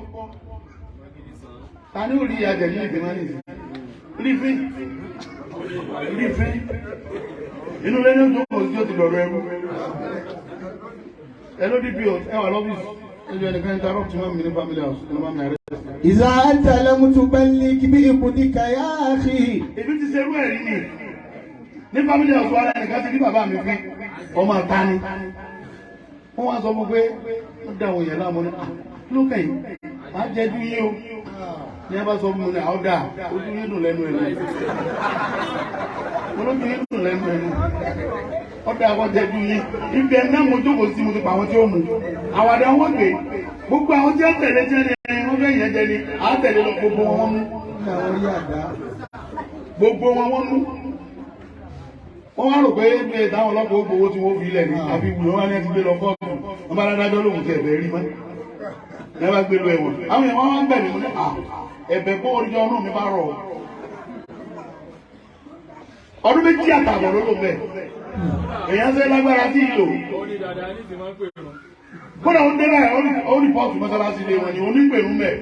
ta ní orí ìyàjẹ̀ ní ìgbìmọ̀ ní rífín inú lẹ́nu tó kò sí ó ti lọ̀rọ̀ ẹrú LODP ẹwà lọ́fíìsì ẹjọ́ ẹnìkan interrupt mọ́ mi ní family house ní mọ́ mi àrẹ́. إذا أنت لم تبلغ بابنك يا أخي. èmi ti ṣerú ẹ̀rí ni ní family house wa ẹnìkan ti ní bàbá mi fi ọmọ ta ni wọ́n wá sọ fún pé wọ́n dá àwọn èèyàn láàmú ní ló kẹ́yìn máa jẹ́jú yín o ní ẹ bá sọ fún mi ní àwọn dà ojú yín dùn lẹ́nu ẹ̀ ní olójú yín dùn lẹ́nu ẹ̀ ní ọ̀dà àwọn jẹ́jú yín ibi ẹ̀ náà mo jókòó sí mo ti pa àwọn tí ó mú àwàdà wọn gbé gbogbo àwọn tí ó tẹ̀lé tí wọ́n fẹ́ yẹn jẹ ni à ń tẹ̀lé lọ gbogbo wọn mú gbogbo wọn mú wọ́n wá rò pé bí ẹ̀ táwọn ọlọ́pàá ó gbowó tí wọ́n fi ilẹ̀ ní àfi wùyọ́ wá ní ẹ ti gbé lọ kọ́ọ̀tù wọ́n bá dájọ́ lóhùn tẹ̀ bẹ́ẹ̀ rí mọ́ ẹ bá gbé lọ ẹ̀wọ̀n àwọn èèyàn wọ́n wá ń bẹ̀ mí mọ́ ẹ̀bẹ̀ bó orí ọ̀nà mi bá rọ̀ ọdún méjì àtààbọ̀ ló lò bẹ́ẹ̀ èèyàn ṣe lágbára tí ìlò kódà ó dé láì ó rìpọ́ọ̀tù mọ́sálásí lé wọn ni onípèrú mẹ́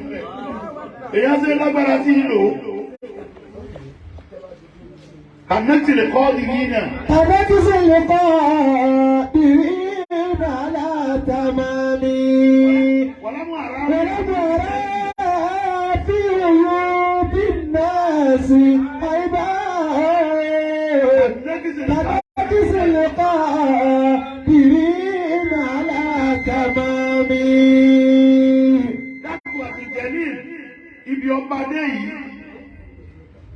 èèyàn ṣe lágbára tí ìlò كنكس القادرين كنكس القادرين على تمام ولم أرى في عيوب الناس عيبا كنكس القادرين على تمام دعوة الجليل ibi ọba dé yìí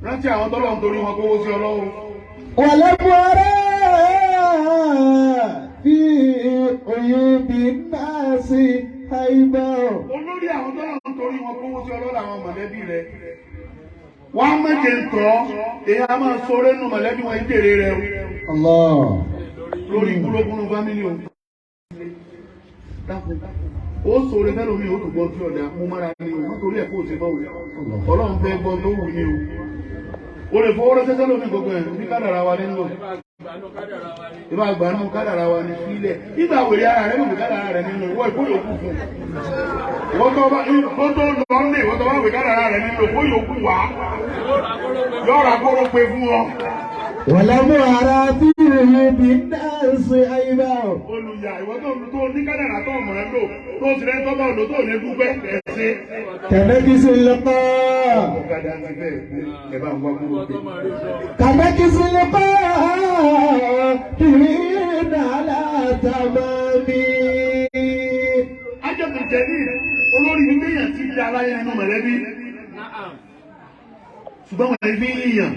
rántí àwọn tọ́lọ̀ ń torí wọn kówó sí ọlọ́run. wàlẹ́bùrẹ́ fi òyìnbí náà sí àìbọ̀. olórí àwọn tọ́lọ̀ ń torí wọn kówó sí ọlọ́run àwọn mọ̀lẹ́bí rẹ̀. wọ́n á méje ń tọ́ èyí á máa sọ lẹ́nu mọ̀lẹ́bí wọn ìbéèrè rẹ̀ o. lórí kúlókúló fámílì o. ó sọ̀rọ̀ fẹ́ lómi ó tó gbọ́ sí ọ̀dà mo mára ní o wọ́n torí ẹ̀ kó o ṣe bọ́wọ́ ọlọ́run fẹ́ gbọ́ tó wù ní o. o lè fọwọ́ rẹ́ sẹ́sẹ́ lómi gbogbo ẹ̀ ní kádàrà wa nínú ìbá àgbà nínú kádàrà wa ní sílẹ̀ nígbà wèrè ara rẹ̀ lómi kádàrà rẹ̀ nínú ìwọ ìkóyòkù fún wọ́n tó lọ ní ìwọ́n tó bá wè kádàrà rẹ̀ nínú ìkóyòkù wá yọ̀ọ̀rà kóró pé fún ọ. wàlámù ara bí òye bí náà ṣe àyíbá. olùyà ìwọ́n tó ní kádàrà tó mọ̀ ẹ́ lò tó ti rẹ́ tọ́gbà òdò tó ní dúpẹ́ ẹ̀sìn. kẹ̀mẹ́kìsì lọ́kọ́. kẹ̀mẹ́kìsì lọ́kọ́ ìrìn àlá tàbí. ajọ́bù jẹ̀lì olórí ní kéèyàn ti di aláyẹ nínú mọ̀lẹ́bí ṣùgbọ́n wọ́n ní fi ń yíyàn.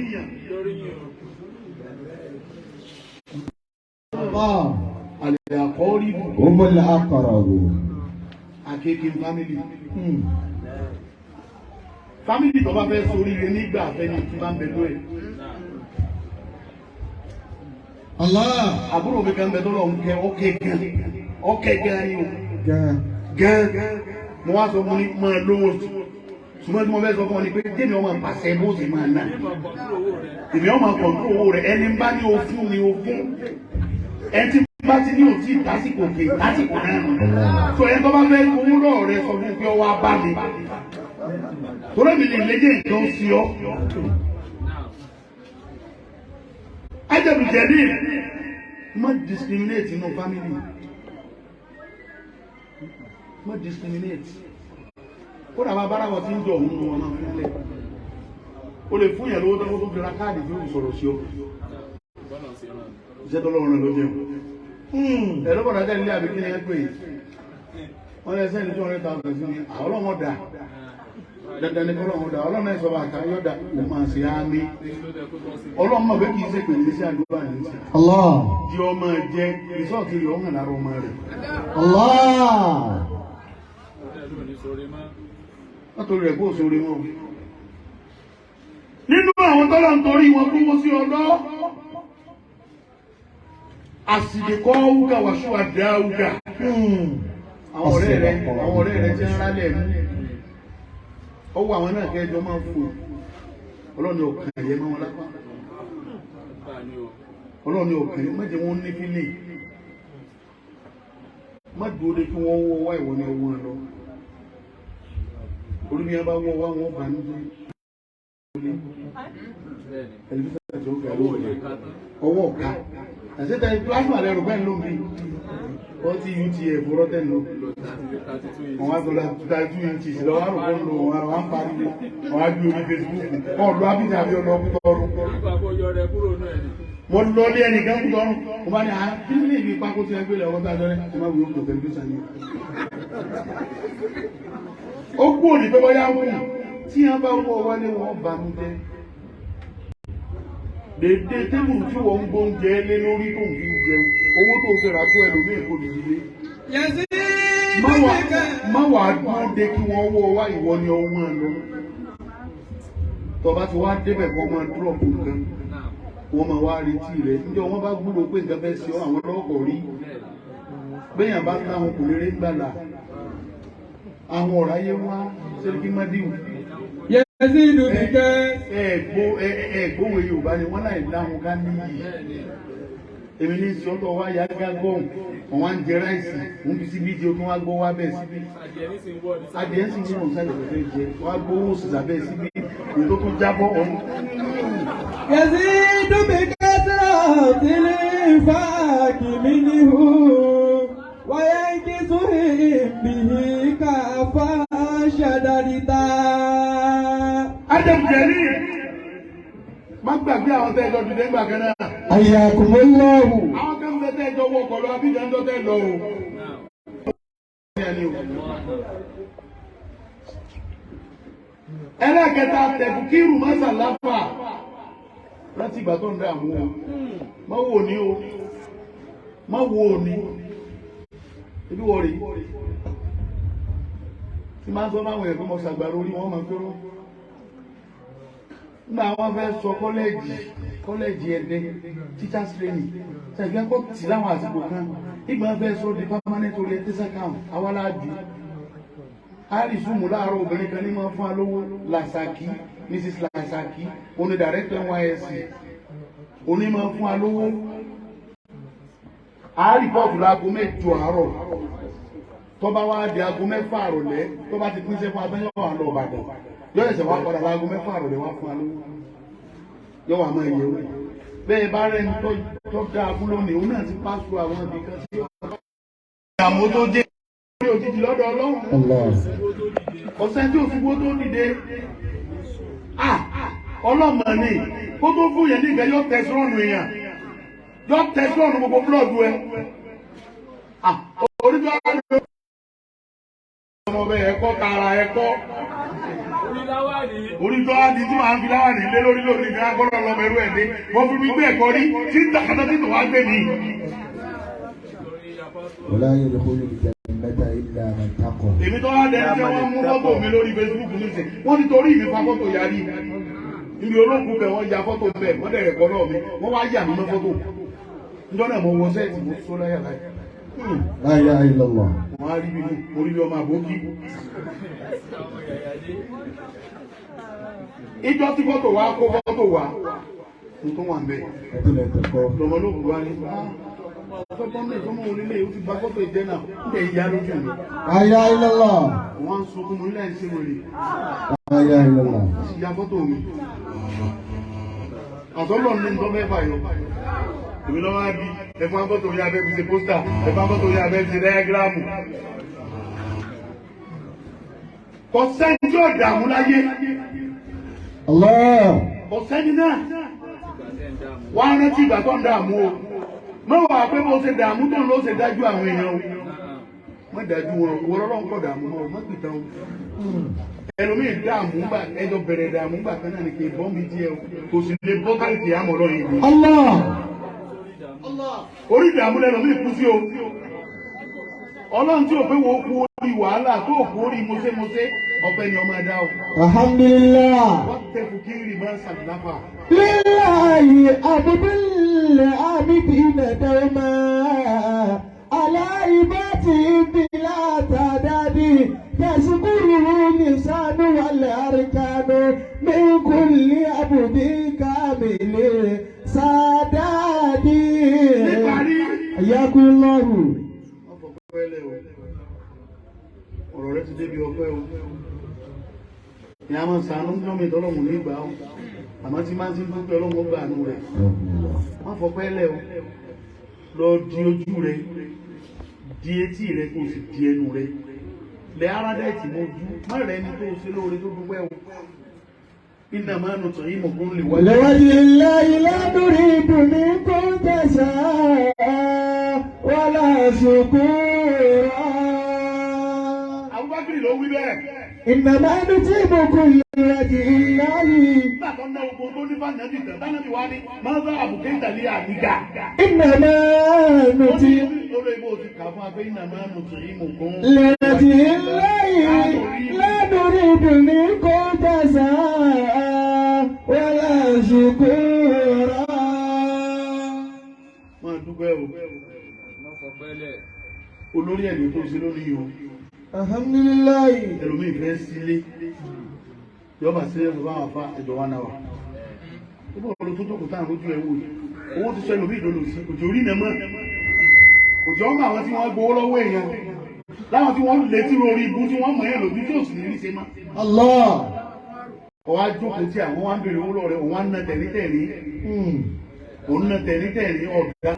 àlè àkọ́rí Omul aqrabu. àkéèké fámìlì. fámìlì tó bá fẹ́ sórí ilé nígbà àfẹ́ni tí bá ń bẹ lóye Allah. Àbúrò mi kan bẹ tó lọ ń kẹ ọkẹ gan ni o. Gan. Mo wá sọ fún ní máa lówó ṣùgbọ́n tí mo fẹ́ sọ fún ọ ni pé jẹ́mi ọmọ pàṣẹ bó ṣe máa ná. Èmi ọmọ kọ̀ǹtò owó rẹ̀ ẹni bá ní òfin ni òfin. Ẹni tí bá ti ní òtí ìtásìkò kè ìtásìkò náà. Sọ ẹni tó bá fẹ́ owó lọ́ọ̀ rẹ sọ fún pé ọwọ́ abá mi. Torí mi lè lédè nǹkan sí ọ. Ajẹ́bù jẹ̀dí má discriminate inú family. Má discriminate. Kódà bá bára wọn tí ń jọ òun ní wọn náà fúnlẹ̀. O lè fún yẹn lówó tó fi ra káàdì tí ó fi sọ̀rọ̀ sí ọ. Iṣẹ́ tó lọ́rùn rẹ̀ ló jẹun. Ẹ̀rọ bọ̀dá jẹ́ ilé àbíkí ni ẹ pè é. Wọ́n lè sẹ́ni 200,000 sí ni àwọn ọlọ́mọ dà. Dandan ni kọ́lọ́mọ dà. Ọlọ́mọ ẹ̀ sọ̀rọ̀ àká yọ̀dà ló máa ṣe àmì. Ọlọ́mọ bẹ́ẹ̀ kì í ṣe pèlè sí àdúrà ní sí. Allah. Di ọmọ jẹ rìsọ́ọ̀tì rẹ̀ ọ̀hún lára ọmọ rẹ̀. Allah. Látòrí rẹ̀ kó sórí wọn. Nínú àwọn tọ́lọ̀ ń torí wọn kúrò sí ọlọ́. Àsìdèkọ́ wúgà wàṣọ àdá wúgà. Àwọn ọ̀rẹ́ rẹ̀ ti ń rálẹ̀ mú. Ọwọ́ àwọn náà kẹjọ máa ń fò. Ọlọ́ni ọ̀kan ẹ̀yẹ máa wọn lápá. Ọlọ́ni ọ̀kan ẹ̀yẹ mẹ́jẹ wọn ní fílì. Má dúró de kí wọ́n wọ́ wá ìwọ ni ọwọ́ lọ. Orí mi bá wọ́ wá wọn bá ní jẹ́. Ẹlẹ́fíṣẹ́ tí ó ga ọwọ́ ọ̀ka. Àṣetà plasma rẹ̀ rògbẹ́ ló ń bí. Wọ́n ti UTF rọ́tẹ̀ lọ. Wọ́n wá gbọ́dọ̀ 2 inches lọ wá rògbọ́n lọ wọ́n wá ń parí lé. Wọ́n wá gbé orí Facebook. Wọ́n lọ Abidjan àbí ọlọ́ọ̀kú tọrọ. Mo lọ lé ẹnìkan kú tọrọ. Mo bá ní kí ní ìlú pákó tí ẹ gbé lọ ọgọ́ta lọ́rẹ́. Ẹ má wúlò kò tẹlifíṣàn ni. Ó kú òní pé bọ́yá wù. Tí wọ́n bá wọ́ wálé wọn bá mú jẹ́. Dèdè tébùrù tí wọ́n ń gbóúnjẹ lé lórí tó ń fi jẹun. Owó tó fẹ́ ra tó ẹlòmíì kò lè dílé. Má wà á dúró de kí wọ́n wọ́ wá ìwọ ni ọwọ́ ẹ lọ. Tọ́ba ti wá débẹ̀ kí wọ́n máa dúrọ̀pù nǹkan. Wọ́n máa wá retí rẹ̀. Níjọ́ wọ́n bá gbúrò pé nǹkan fẹ́ ṣe àwọn ọlọ́kọ̀ rí. Béèyàn bá táwọn kò lérè gbàlà. Àwọn ọ̀rọ̀ ayé wá Sẹ́ríkí Mádìwù. Yẹ́sìnú nìkẹ́. Ẹ̀gbọ́wé Yorùbá ni wọ́n láì láhùn ká níyì. Èmi ní ìṣọ́tọ̀ wá yá gágọ́n, wọ́n wá ń jẹ ráìsì, wọ́n fi síbí di okun wá gbọ́ wá bẹ́ẹ̀ síbí. Adìẹ ń sì ní ọ̀sán ìrọ̀lẹ́ jẹ, wá gbówó òṣìṣà bẹ́ẹ̀ síbí, èyí tó tún jábọ́ ọ̀hún. Yẹ́sìnú nìkẹ́ tí lè fa kìmí níhù, wáyé kí sóhì bìí káfá ṣàdánítà. Adam Jẹ̀rí, má gbàgbé àwọn tẹ́ ẹjọ́ dìde ńgbà kan náà. Ayyakumullahu. Àwọn kan ń tẹ́ ẹjọ́ wọ ọkọ̀ lọ Abidjan tó tẹ́ lọ o. Ẹlẹ́kẹta tẹ̀bùkírù mọ́sàláfà láti ìgbà tó ń dá àwọn o. Má wò ní o. Má wò ní. Ibi wọ̀ rí. Tí máa ń sọ máa wọ̀ ẹ̀kọ́ mọ́ sàgbàrò orí wọn máa ń kérò. Nígbà wọn fẹ́ sọ kọ́lẹ́jì Ẹdẹ teachers training ṣẹ̀gbẹ́ kó tì láwọn àsìkò kan ìgbà fẹ́ sọ di permanent orientation camp awáláàdì àrísùmù láàárọ̀ obìnrin kan ní máa fún alówó Lasaki Mrs. Lasaki oní director NYSC oní máa fún alówó àárìpọ̀tù láago 8 àárọ̀ tó bá wá di aago 6 àrọ̀lẹ́ tó bá ti pín sẹ́fún abẹ́yẹ̀wò àlọ́ Ìbàdàn yóò ẹ̀sẹ̀ wá padà láago 6 àrọ̀lẹ́ wá fún alówó yóò wà máa yẹ wò bẹ́ẹ̀ bá rẹ̀ ń tó dá abúlé ní òun náà ti pàṣẹ àwọn ibi kan tí ó bá ìyàmó tó dé ní òjijì lọ́dọ̀ Ọlọ́run ọ̀sẹ̀ tí òfúgbó tó dìde ọlọ́mọ ni kó tó fún yẹn nígbà yóò tẹ̀síọ̀nù èèyàn yóò tẹ̀síọ̀nù gbogbo búlọ̀dù ẹ oríjọ́ àlọ́ ọmọ bẹ́ẹ̀ ẹ̀kọ́ tààrà ẹ̀kọ́ oríjọ́ àdí tí màá fi láwà nílé lórí ní agbọ́dọ̀ lọ́mọ ẹrú ẹ̀ dé wọ́n fi mi gbé ẹ̀kọ́ rí tí ń tàkàtà tí tò wá gbé ní. Èmi tó wá dẹni tí wọ́n mú fọ́tò mi lórí Facebook nísìn wọ́n nítorí mi fa fọ́tò yarí níbi olókùn bẹ̀ wọ́n ya fọ́tò bẹ̀ wọ́n dẹ̀rẹ̀ kọ́ náà mi wọ́n wá yà mí mọ́ fọ́tò Njọ́ náà mo wọ sẹ́ẹ̀tì mo sọ láyà láyà. La ilaha illallah. Wọ́n á rí mi orí bí ọmọ àbókí. Ìjọ tí fọ́tò wa kó fọ́tò wa, mo tó wà ń bẹ̀. Lọ́mọ ló wà ní fọ́tò ní ìfọ́mọ́ onílé ó ti bá fọ́tò ìjẹ́ náà ń bẹ̀ ìyá lójú mi. La ilaha illallah. Wọ́n ń sunkún mi lẹ́yìn sí wòlé. La ilaha illallah. Ìyá fọ́tò mi. Àtọ́lọ́ ní nǹkan mẹ́fà yọ. Èmi lọ́wọ́ á bí ẹ̀fọn fọ́tò yá abẹ́ fi ṣe pósítà, ẹ̀fọn fọ́tò yá abẹ́ fi ṣe dáyágíráàmù. Kò sẹ́ni tí ó dààmú láyé. Allah. Kò sẹ́ni náà. Wọ́n á rántí ìgbà tó ń dààmú o. Mẹ́wàá pé bó ṣe dààmú tó ń lọ ṣe dájú àwọn èèyàn o. Má dájú wọn, wọ́n lọ́wọ́ kọ̀ dààmú mọ́, má pìtàn o. Ẹlòmíì dààmú gbà ẹjọ́ bẹ̀rẹ̀ dààmú gbà kan náà ni kì í bọ́ mi díẹ̀ o. Kò sì lè bọ́ káàkiri àmọ́ lọ́yìn ìlú. Allah. Orí ìdààmú lẹ́lòmíì kú sí o. Ọlọ́run tí ò pé wo kú orí wàhálà tó kú orí mọ́sẹ́mọ́sẹ́ ọ̀pẹ ni ọmọ ẹ̀dá o. Alhamdulillah. Wọ́n tẹ fún kiri máa ń ṣàdúnáfà. Lillahi abdul abidina dawma ala ibati bila tadadi tashkuruhu lisanu wal arkanu min kulli abdi kamili sadadi. Ayakullahu. Ọ̀rọ̀ rẹ ti débi ọpẹ́ o. Ní a máa sàánú ń jọ́mi tọ́lọ́mù ní ìgbà o. Àmọ́ tí máa ń tí ń dúpẹ́ ọlọ́mọ gbà nù rẹ̀. Má fọpẹ́ lẹ̀ o. Lọ di ojú rẹ, di etí rẹ kó o sì di ẹnu rẹ. Lẹ ara dẹ́ẹ̀tì mọ ojú. Má rẹ̀ ni tó o ṣe lóore tó dúpẹ́ o. Iná máa nù tàn yín mọ̀ kó lè wájú. Lẹ́wájú ilé ilé lórí ìdùnnú kó ń tẹ̀sán wọ́n lásìkò rẹ̀. Abubakar ló wí bẹ́ẹ̀. Ìnàmá ẹni tí mo kò ìrẹ̀jì ìláyì. Nígbà tó ná ogun tó ní fànàbì tán, fànàbì wá ní máa ń bá àbùké ìtàlẹ́ àníga. Ìnàmá ẹni tí olórí ibò ti kà fún abẹ́ ìnàmá ẹnu tó yí mú kún. ìrẹ̀jì ìláyì lórí ìdùnnú kó ń tẹ̀sán wọ́n lásìkò rẹ̀. Máa dúpẹ́ o. Olórí ẹ̀mí tó ṣe lórí o. Alhamdulillahi. Ẹlòmíì fẹ́ sílé. Yọba sílé fún báwọn afá ẹjọ́ wa náà wà. Ó bọ̀ lọ tó jókòó táwọn ojú ẹ̀ wò yìí. Owó ti sọ ẹlòmíì ìdólò sí. Òjò orí nẹ̀mọ́. Òjò ọmọ àwọn tí wọ́n gbowó lọ́wọ́ èèyàn. Láwọn tí wọ́n lè tí lórí ibú tí wọ́n mọ̀ ẹ́ lòdì tí ò sì ní rí ṣe má. Allah. Ọwọ́ ajókòó tí àwọn wá ń bèrè owó lọ́rẹ̀ òun wá ń ná tẹ̀lítẹ̀lí. Òun ná tẹ̀lítẹ̀lí ọ̀gá.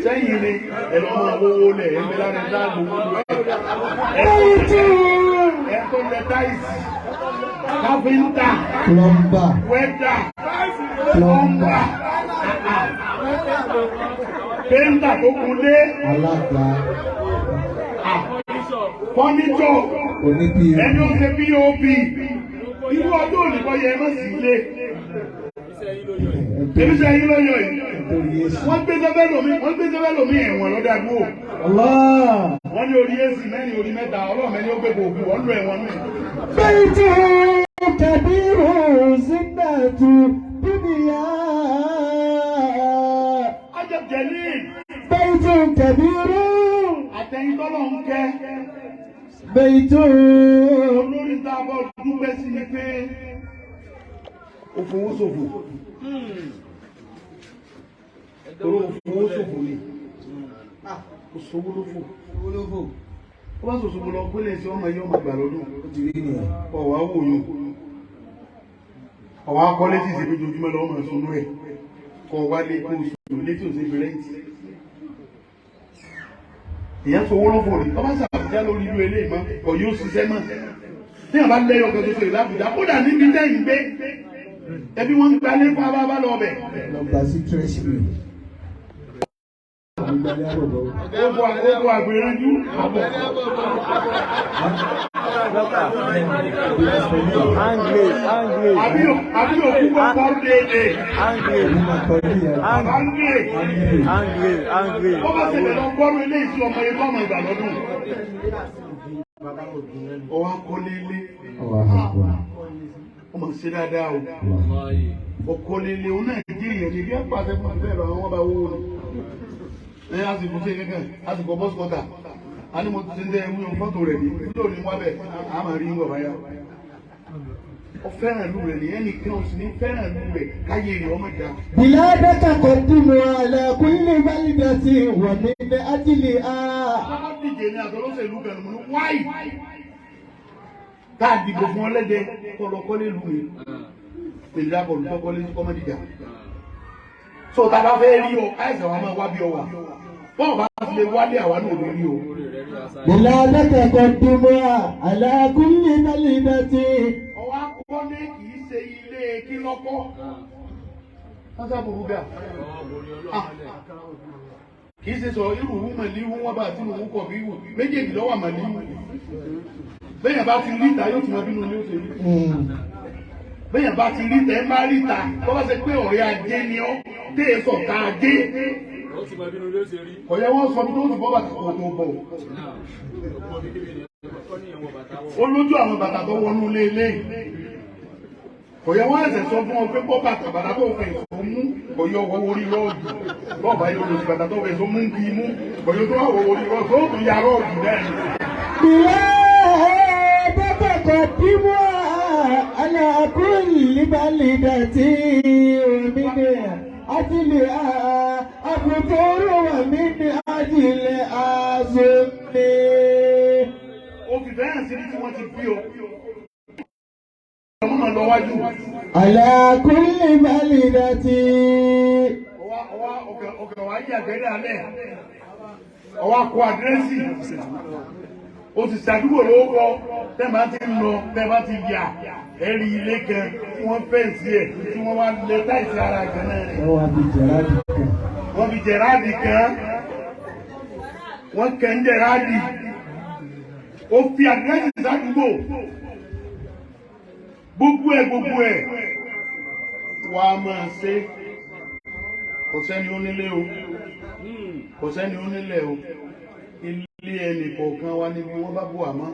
Sẹ́yìn ni ẹ̀rọ ọmọ owó lẹ̀ ẹgbẹ́ lára ẹ̀dá gbogbo ẹ̀kọ́ lẹ́táìsì, káfíńtà, Plumber. wẹ́dà, plọ́mbà, péńtà tó kunlé, Alága. fọ́níṣọ̀, Oníbi. ẹni ó ṣe POP, irú ọdún òníkọ́ yẹ ẹ má sí ilé. Ebíṣẹ́ yín lọ́yọ̀ yìí. Wọ́n gbé sẹ́fẹ́ lómi ẹ̀wọ̀n lọ́dàgbò. Allah. Wọ́n ní orí èsì mẹ́rin orí mẹ́ta ọlọ́mẹ́ni ó gbé gbòògùn wọ́n lọ ẹ̀wọ̀n mi. Bẹ́ẹ̀tì kẹ̀bírù sígbàtú dúnìyà. Ajab Jalil. Bẹ́ẹ̀tì kẹ̀bírù. Àtẹ̀yìn tọ́lọ̀ ń kẹ́. Bẹ́ẹ̀tì. Olórí tá a bọ̀ dúpẹ́ sí ni pé ó fowó ṣòfò. Toro fowó ṣòfò ni. Kò sówó ló fò. Ó bá ṣòṣòfò lọ pélé sí ọmọ yìí ọmọ gbà lọ́dún. Ọ̀wá wò yún. Ọ̀wá kọ́lé tí ìṣèlú ojoojúmọ́ lọ́wọ́ máa sunú ẹ̀. Kọ̀ wálé kó sùn létí òṣèlú rẹ́ǹtì. Ìyẹn sowó ló fò ní. Ọba ṣàbùjá lórí irú eléyìí mọ́. Kọ̀ yóò ṣiṣẹ́ mọ́. Tí àbá lẹ́yọ̀ kan tó ṣe ìlàbùjá, kódà níbi tẹ́yìn gbé. Ẹbí wọn ń gbalé fún abábá lọ bẹ̀. Lọ́gbà sí treasury. Ogun àgbèrèjú. Àbí òkú wọn kọ́ déédé. Wọ́n bá ṣẹlẹ̀ lọ gbọ́rú ilé ìsú ọmọ yẹn kọ́mọ ìgbà lọ́dún. Ọwọ́ akọ́lé ilé. ọmọ ṣe dáadáa o ọkọ̀ lélẹ̀ òun náà jẹ́ èèyàn ní bí ẹ pàṣẹ fún ìfẹ́ ìlú àwọn ọba owó ni ẹ àsìkò ṣe kankan àsìkò bọ́sùkọ́tà a ní mo ti ń dẹ ewu fọ́tò rẹ̀ ní lónìí wá bẹ̀ a máa rí wọ̀ báyà ọ fẹ́ràn ìlú rẹ̀ ní ẹnì kan ò sì ní fẹ́ràn ìlú rẹ̀ káyé rẹ̀ ọmọ ìjà. bìládẹ́ka kò dùnmù àlàkùnlé bálídẹ́sì wọ̀ mí ní ajílẹ̀ á. bábá díje ní àtọ́lọ́sẹ̀lú kan mo ní wáì ká dìbò fún ọlẹ́dẹ kọlọkọ́lé lù mí pèlú àbọ̀lù tọ́kọ́lé kọ́mọ́dìjà. so tá a bá fẹ́ rí ọ àìsàn wa máa wá bí ọ wà bọ́ọ̀ bá ti lè wálé àwa náà lórí o. bìládẹ́ka kò dùnmù àlàkùnlé bálídẹ́sì. ọwọ́ akọ́lé kì í ṣe ilé kílọ́kọ́ wọ́n sábà bú bẹ́ẹ̀ kì í ṣe sọ irú màlíwú wọn bá àti ìwọ̀n kọ̀ bí méjèèjì lọ́wọ́ màlíwú bẹ́ẹ̀ bá ti ríta yóò tún ọdún ní oṣù rí bẹ́ẹ̀ bá ti ríta ẹ má ríta tó bá ṣe pé ọ̀rẹ́ ajé ni ọ́ tẹ́ sọ̀tà ajé ọ̀yẹ́ wọ́n sọ bí tó ti bọ́ bàtà kò tó bọ̀ ó lójú àwọn bàtà tó wọnú lé ọ̀yẹ́ wọ́n ẹ̀sẹ̀ sọ fún ọ pé bọ́ bàtà tó fẹ̀ tó mú ọ̀yọ́ wọ orí rọ́ọ̀dù bọ́ọ̀bá yóò lòdì bàtà tó fẹ̀ tó mú kí mú ọ̀yọ́ tó wà wọ orí rọ́ọ̀dù tó tún ya rọ́ọ̀dù náà. قدموا على كل بلدة ومن أجلها أفطر ومن أجلها أزمي. Òfin bẹ́ẹ̀ sí tí wọ́n ti bí o. Ọmọ náà lọ wájú. على كل بلدة. Ọkọ̀ wa yí àgbẹ̀rẹ̀ alẹ́. Ọwọ́ akọ àdírẹ́sì. O ti ṣàdúgbò lówó tẹ́ bá ti ń lọ tẹ́ bá ti yà ẹ̀rí ilé kan tí wọ́n fẹ́ǹsì ẹ̀ tí wọ́n wá lẹ táìsì ara kan náà rẹ̀. Wọ́n fi jẹ̀ráàdì kan. Wọ́n kẹ́ ń jẹ̀ráàdì. Ó fi àdírẹ́sì ṣàdúgbò. Gbogbo ẹ̀ wà á máa ṣe. Kò sẹ́ni onílé o. Kò sẹ́ni onílé o. Ilé ẹnì kọ̀ọ̀kan wa níbi wọ́n bá bù àmọ́.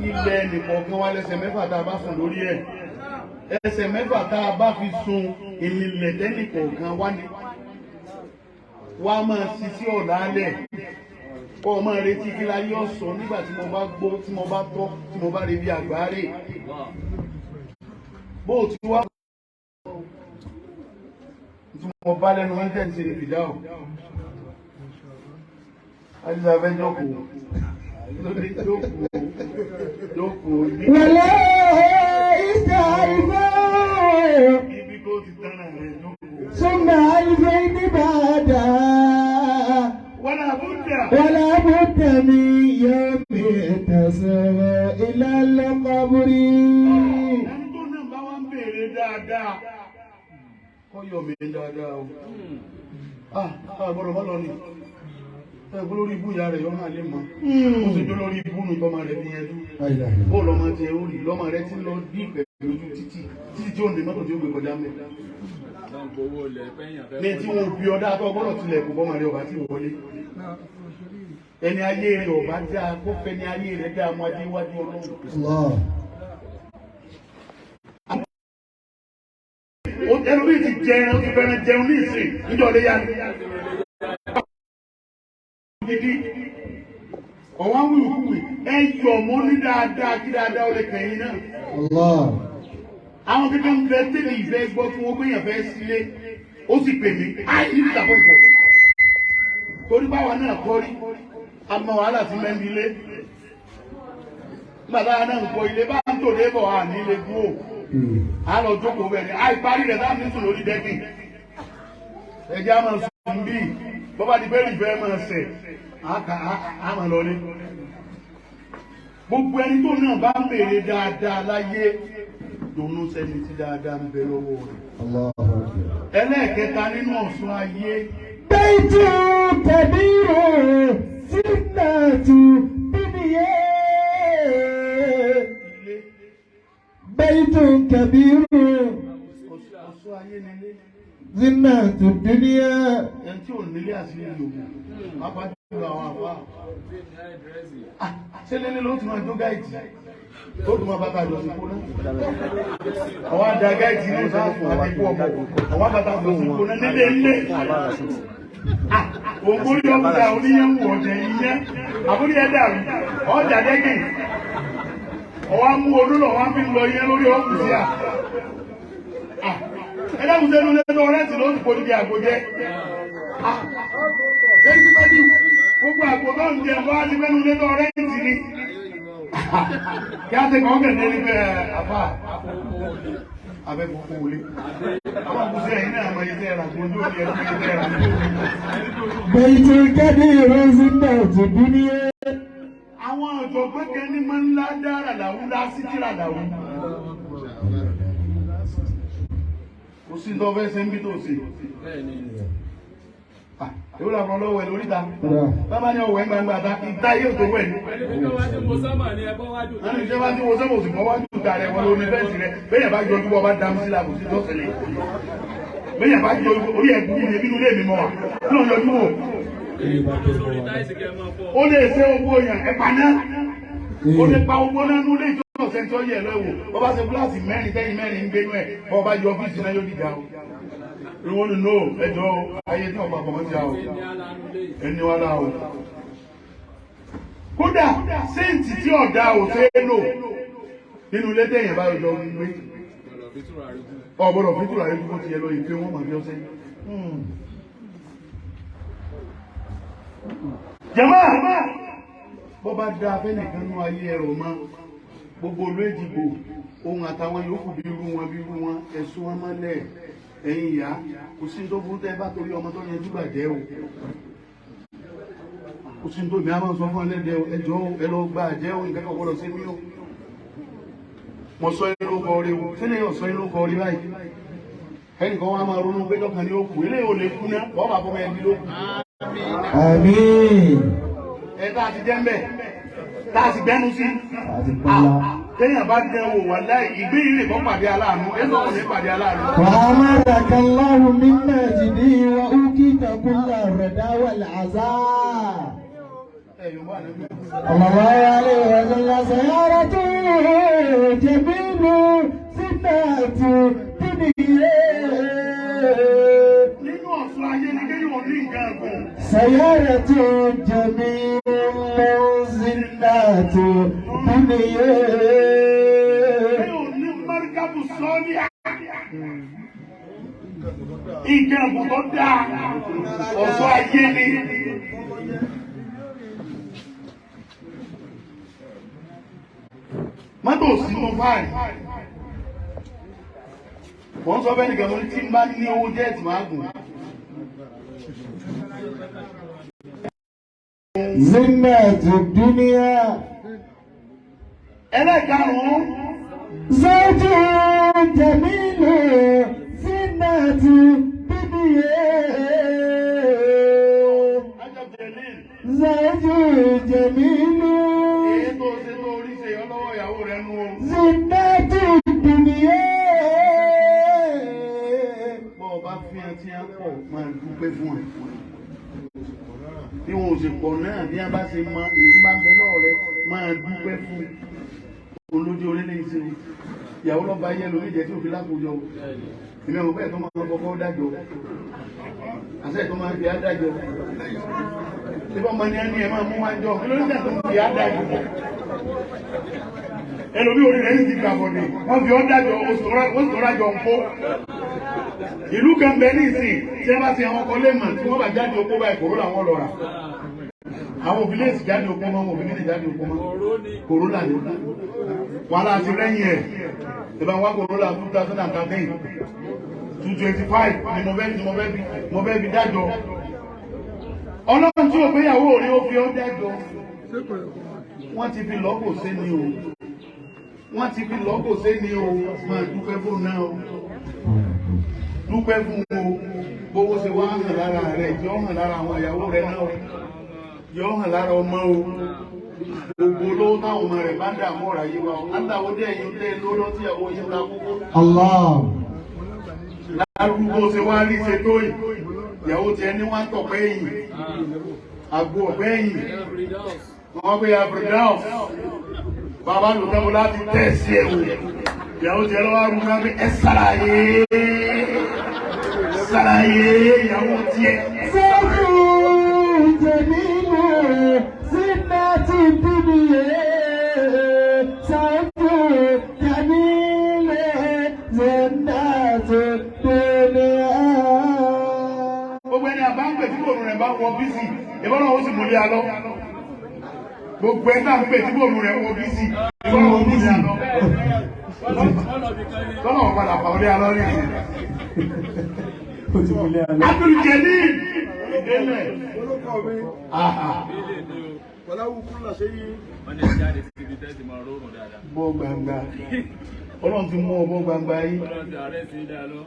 Ilé ẹnì kọ̀ọ̀kan wa lẹ́sẹ̀ mẹ́fà tá a bá sùn lórí ẹ̀. Ẹsẹ̀ mẹ́fà tá a bá fi sun ìlìlẹ̀ tẹ́nì kọ̀ọ̀kan wá ní. Wá máa ṣiṣẹ́ ọ̀la alẹ̀. Kọ́ ọ máa retí kí láyé ọ̀sán nígbà tí mo bá gbó, tí mo bá tọ́, tí mo bá rí bí àgbáre. Bó o ti wá. Tí mo bá lẹ́nu oúnjẹ ń ṣe ìfìdá o. Àìsàn fẹ́ jókòó. Lórí jókòó. Wàlẹ́ ìṣe àìfẹ́. Ibi tó ti tánà rẹ̀ jókòó. Súnmọ́ àìfẹ́ níbàdà. Wala budda. Wala budda min yawmin tasira ila al-qabri. Ẹni tó náà bá wá ń béèrè dáadáa. Kọ́ yọ̀ mí dáadáa o. Àgbọ̀dọ̀ bá lọ ni. Ẹgbẹ́ lórí ibú ìyá rẹ̀ yọ máa lè mọ́. Ó sì jó lórí ibú nù tọ́mọ rẹ̀ fi yẹn dú. Bó lọ́mọ ti ẹ̀ orí lọ́mọ rẹ̀ ti lọ bí pẹ̀lú ojú títì tí ó ń de mọ́tò tí ó gbé kọjá mẹ́. Ní tí wọ́n bí ọdá tó gbọ́dọ̀ tilẹ̀ kò bọ́mọ rẹ̀ ọba tí ò wọlé. Ẹni ayé rẹ̀ ọba dá kó fẹ́ ní ayé rẹ̀ dá mọ́ adé wájú Ọlọ́run. Ẹnu bí ti jẹun, ó ti fẹ́ràn jẹun ní ìsìn níjọ́ lé yá ni. Ọ̀wọ́n wíwúwì ẹ yọ̀ mọ́ ní dáadáa kí dáadáa ó lè kẹ̀yìn náà. Àwọn kékeré ń bẹ tẹ́lẹ̀ ìfẹ́ gbọ́ tí wọ́n gbéyàn fẹ́ sílé ó sì pè mí áì ní ìtàkùn ìfọ̀. Torí báwa náà kọ́ rí àmọ́ wàhálà ti mẹ́ni ilé. Nígbà táwa náà ń kọ́ ilé bá ń tò débọ̀ à ní ilé dúró. A lọ jókòó bẹ̀ ni àì parí rẹ̀ táwọn ní sùn lórí dẹ́kìn. Ẹ̀jẹ̀ á máa sùn bí bọ́bá ti bẹ́ẹ̀ ìfẹ́ máa sẹ̀. Àmà lọlé. Gbogbo ẹni tó náà bá ń béèrè dáadáa láyé dùnú sẹ́ni tí dáadáa ń bẹ lọ́wọ́ rẹ̀. Ẹlẹ́ẹ̀kẹta nínú ọ̀ṣun ayé. Bẹ́ẹ̀tù tẹ̀bí rẹ̀ sínàtù bíbíyé. Bẹ́ẹ̀tù tẹ̀bí rẹ̀. ọ̀ṣọ́ ayé nílé. زينة الدنيا. Ẹni tí ò nílé àṣírí yòókù, pápá jùlọ àwọn àfáà. Ṣé lélẹ́ ló ti máa jó gáìtì? Ó tún máa bá ká lọ sí kóná. Àwọn àdá gáìtì ní ìsáàfù àti ikú ọmọ. Àwọn àbátà lọ sí kóná nílé ilé. Ògbórí ọ̀gá oníyẹ̀wò ọ̀jẹ̀ yíyẹ́. Àbúrí ẹ̀dà ọjà dẹ́gẹ̀. Ọwá mú olúlọ̀ wá fi lọ yẹ lórí ọ́fíìsì à. Ẹlẹ́gùn tẹ́lú lẹ́nu ọ̀rẹ́tì ló ń pò ní àgbòjẹ́. Lẹ́yìn tí bá dì gbogbo àgbò náà ń jẹ wá ní mẹ́nu lẹ́nu ọ̀rẹ́tì ni. Kí á ti kàn kẹ̀lẹ́ ní pé àfà abẹ́kọ̀ọ́kọ́ wọlé. Àwọn àkùsẹ́ yìí náà mọ iṣẹ́ ẹ̀rà tó ojú òní ẹ̀rọ iṣẹ́ ẹ̀rà tó ojú. بيت الكبير زينة الدنيا. Àwọn ọ̀jọ̀gbọ́n kan ní máa ń lá dára làwọn lásì kíra làwọn. Kò sí tó fẹ́ ṣe ń bí tó ṣe. Èwo làwọn ọlọ́wọ́ ẹ̀ lórí ta. Bábá ní ọwọ́ ẹ̀ gbangba ta ìta yóò tó wẹ̀ ní. Ìjọba tí mo sọ́mọ̀ òsì mọ́ wájú ìta rẹ̀ wọ́n lórí fẹ́ǹsì rẹ̀. Bẹ́ẹ̀ bá jọjú bọ́ bá dáhùn sí làbò sí lọ́sẹ̀lẹ̀. Bẹ́ẹ̀ bá jọjú orí ẹ̀kú ní ebínú lé mi mọ́ wa. Kí ló ń yọjú wò? Ó lè ṣe owó yàn ẹ̀pà náà. Ó lè pa owó náà nú lé ìjọba ọ̀sẹ̀ tí ó yẹ lọ́wọ́. Bọ́ bá ṣe fúláàsì mẹ́rin tẹ́yìn mẹ́rin ń gbénú ẹ̀. Bọ́ bá yọ ọ́fíìsì náà yóò dìjà o. Ìwọ́n ní no ẹjọ́ ayé tí ọ̀pá pọ̀ mọ́tí àwọ̀. Ẹni wá láwọ̀. Kódà séǹtì tí ọ̀dà ò ṣe é lò nínú ilé tẹ̀yìn bá yọ gbé. Ọ̀gbọ́dọ̀ fìtúrà rẹ̀ dúró ti yẹ lọ ìpé wọn màbí ọ̀sẹ̀. Jàmá bọ́ bá dá afẹ́nìkan nú ayé ẹ̀rọ mọ́ gbogbo olú èjìgbò ohun àtàwọn yòókù bí irú wọn ẹ̀sùn wọn mọ́lẹ̀ ẹ̀yìn ìyá kò sí tó burú tẹ́ bá torí ọmọ tó yẹn jùbàjẹ́ o kò sí tó bí a máa sọ fún ẹlẹ́dẹ̀ ẹjọ́ ẹlọ gbà jẹ́ o nǹkan kan gbọ́dọ̀ sí mí o mọ̀ sọ inú kọ rí o sílẹ̀ yóò sọ inú kọ rí báyìí ẹnìkan wá máa ronú pé lọ́kàn ní òkú ilé ò lè kú ná wọ́n bá fọmọ ẹbí ló kù. Àmín. Ẹ tá a ti jẹ́ mbẹ́ tá a sì gbẹ́nu sí. Téèyàn bá jẹ́ wò wà láì ìgbé ìrè kan pàdé aláàánú ẹ̀ lọ́wọ́ ní pàdé aláàánú. وأمرك الله من مجده وأوتيت كل الردى والعزاء. صلى الله عليه وسلم سيارة جميل سنة دنيا. سيارة جميل زنات دنيا. Ìjẹ̀bù tó dáa, ọ̀ṣọ́ ayé ni. Mọ́tò sínú fáàrí. Wọ́n sọ bẹ́ẹ̀ nìkan lórí tí ń bá ní owó jẹ́ẹ̀tì máa gùn. زنة الدنيا. Ẹlẹ́karùn-ún. زوج جميل زنة الدنيا. زوج جميل زنة الدنيا. Bọ́ọ̀ bá fi ẹtí á pọ̀ máa dúpẹ́ fún ẹ̀. Bí wọn ò sì pọ̀ náà bí a bá ṣe máa èyí bá ń bẹ lọ́wọ́ rẹ máa dúpẹ́ fún olójú orílẹ̀ ìṣe ìyàwó lọ́ba ayé lórí ìjẹ́ tí òfin lápòjọ ìmọ̀ ọ̀pẹ́ tó máa kọ́kọ́ dájọ́ àṣẹ tó máa fi ádájọ́ tí bọ́ mọ ní ẹni ẹ máa mú máa jọ kí ló ń tẹ̀ tó fi ádájọ́ ẹlòmí orí rẹ̀ ní ti gbà bọ̀dẹ̀ wọ́n fi ọ́ dájọ́ oṣù tó rájọ ń kó ìlú kan bẹ ní ìsìn tí ẹ bá ti àwọn ọkọ lè mọ̀ tí wọ́n bá jáde okó báyìí kòró làwọn lọ rà àwọn òbí lè sì jáde okó mọ́ òbí lè jáde okó mọ́ kòró là ní wàhálà àti lẹ́yìn ẹ̀ ìbá wá kòró là 2013 225 ni mo fẹ́ fi dájọ́ ọlọ́run tí ò gbéyàwó rí ó fi ọ́ dájọ́ wọ́n ti fi lọ́kò sí ni o wọ́n ti fi lọ́kò sí ni o máa dúpẹ́ fún náà o dúpẹ́ fún o gbogbo ṣe wá hàn lára rẹ̀ yọ hàn lára àwọn ìyàwó rẹ̀ náà yọ hàn lára ọmọ o gbogbo olówó táwọn ọmọ rẹ̀ bá dààmú ọ̀rọ̀ ayé wa aláwọ̀ dé ẹ̀yìn tẹ́ lóró tí ẹ̀wọ̀ yẹn ta kókó. Allah. lárúgbó ṣe wá rí ṣe tó yìí ìyàwó tiẹ̀ ní wọ́n tọ̀pẹ́ yìí àgbo ọ̀pẹ́ yìí wọ́n gbé abridjan bàbá lò tẹ́mu láti tẹ̀ sí ẹ̀wò ìyàwó tiẹ̀ lọ́wọ́ arúgbó náà bí ẹ ṣàlàyé ìyàwó tiẹ̀. sọ́kùn jẹ̀mínú sínú ti bíbí yẹn sọ́kùn jẹ̀mínú sínú ti bíbí yẹn. Gbogbo ẹni àbáǹpẹ̀ tí bòrùn rẹ̀ bá wọ bísí ìbọn náà ó sì múlé alọ́. Gbogbo ẹni àbáǹpẹ̀ tí bòrùn rẹ̀ wọ bísí ìbọn náà ó múlé alọ́. Lọ́nà ọ̀padà pàwọlé alọ́ rí ìsìn. Abdul Jalil ìdélẹ̀. Bọ́ gbangba. Ọlọ́run ti mú ọbọ̀ gbangba yìí.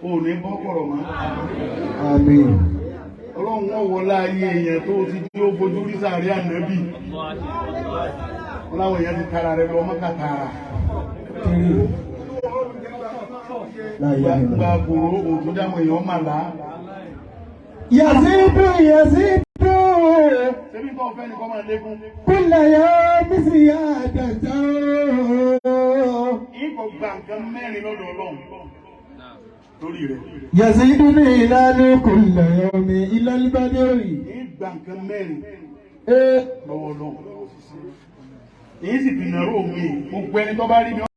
O ní bọ́ kọ̀rọ̀ mọ́. Àmín. Ọlọ́run wọ́n wọlá ayé èèyàn tó ti tí ó fojú rí sàárè ànábì. Ọláwọ̀ èèyàn ti tara rẹ̀ lọ mọ́kàtàrà. Gba gbòòrò òtún dámọ̀ èèyàn màlá. Yazidu. Ṣébí kọ́ fẹ́ ni kọ́ máa lékún. Kúnlẹ̀ yóò bí sí àdàtà. Ìkọ̀ gba nǹkan mẹ́rin lọ́dọ̀ Ọlọ́run lórí rẹ̀. Yazidu ní ìlànà kúnlẹ̀ yóò mi ìlànà ìbádẹ́rì. Ìgbà nǹkan mẹ́rin lọ́wọ́ Ọlọ́run. Èyí sì fi nàró mi gbogbo ẹni tó bá rí mi.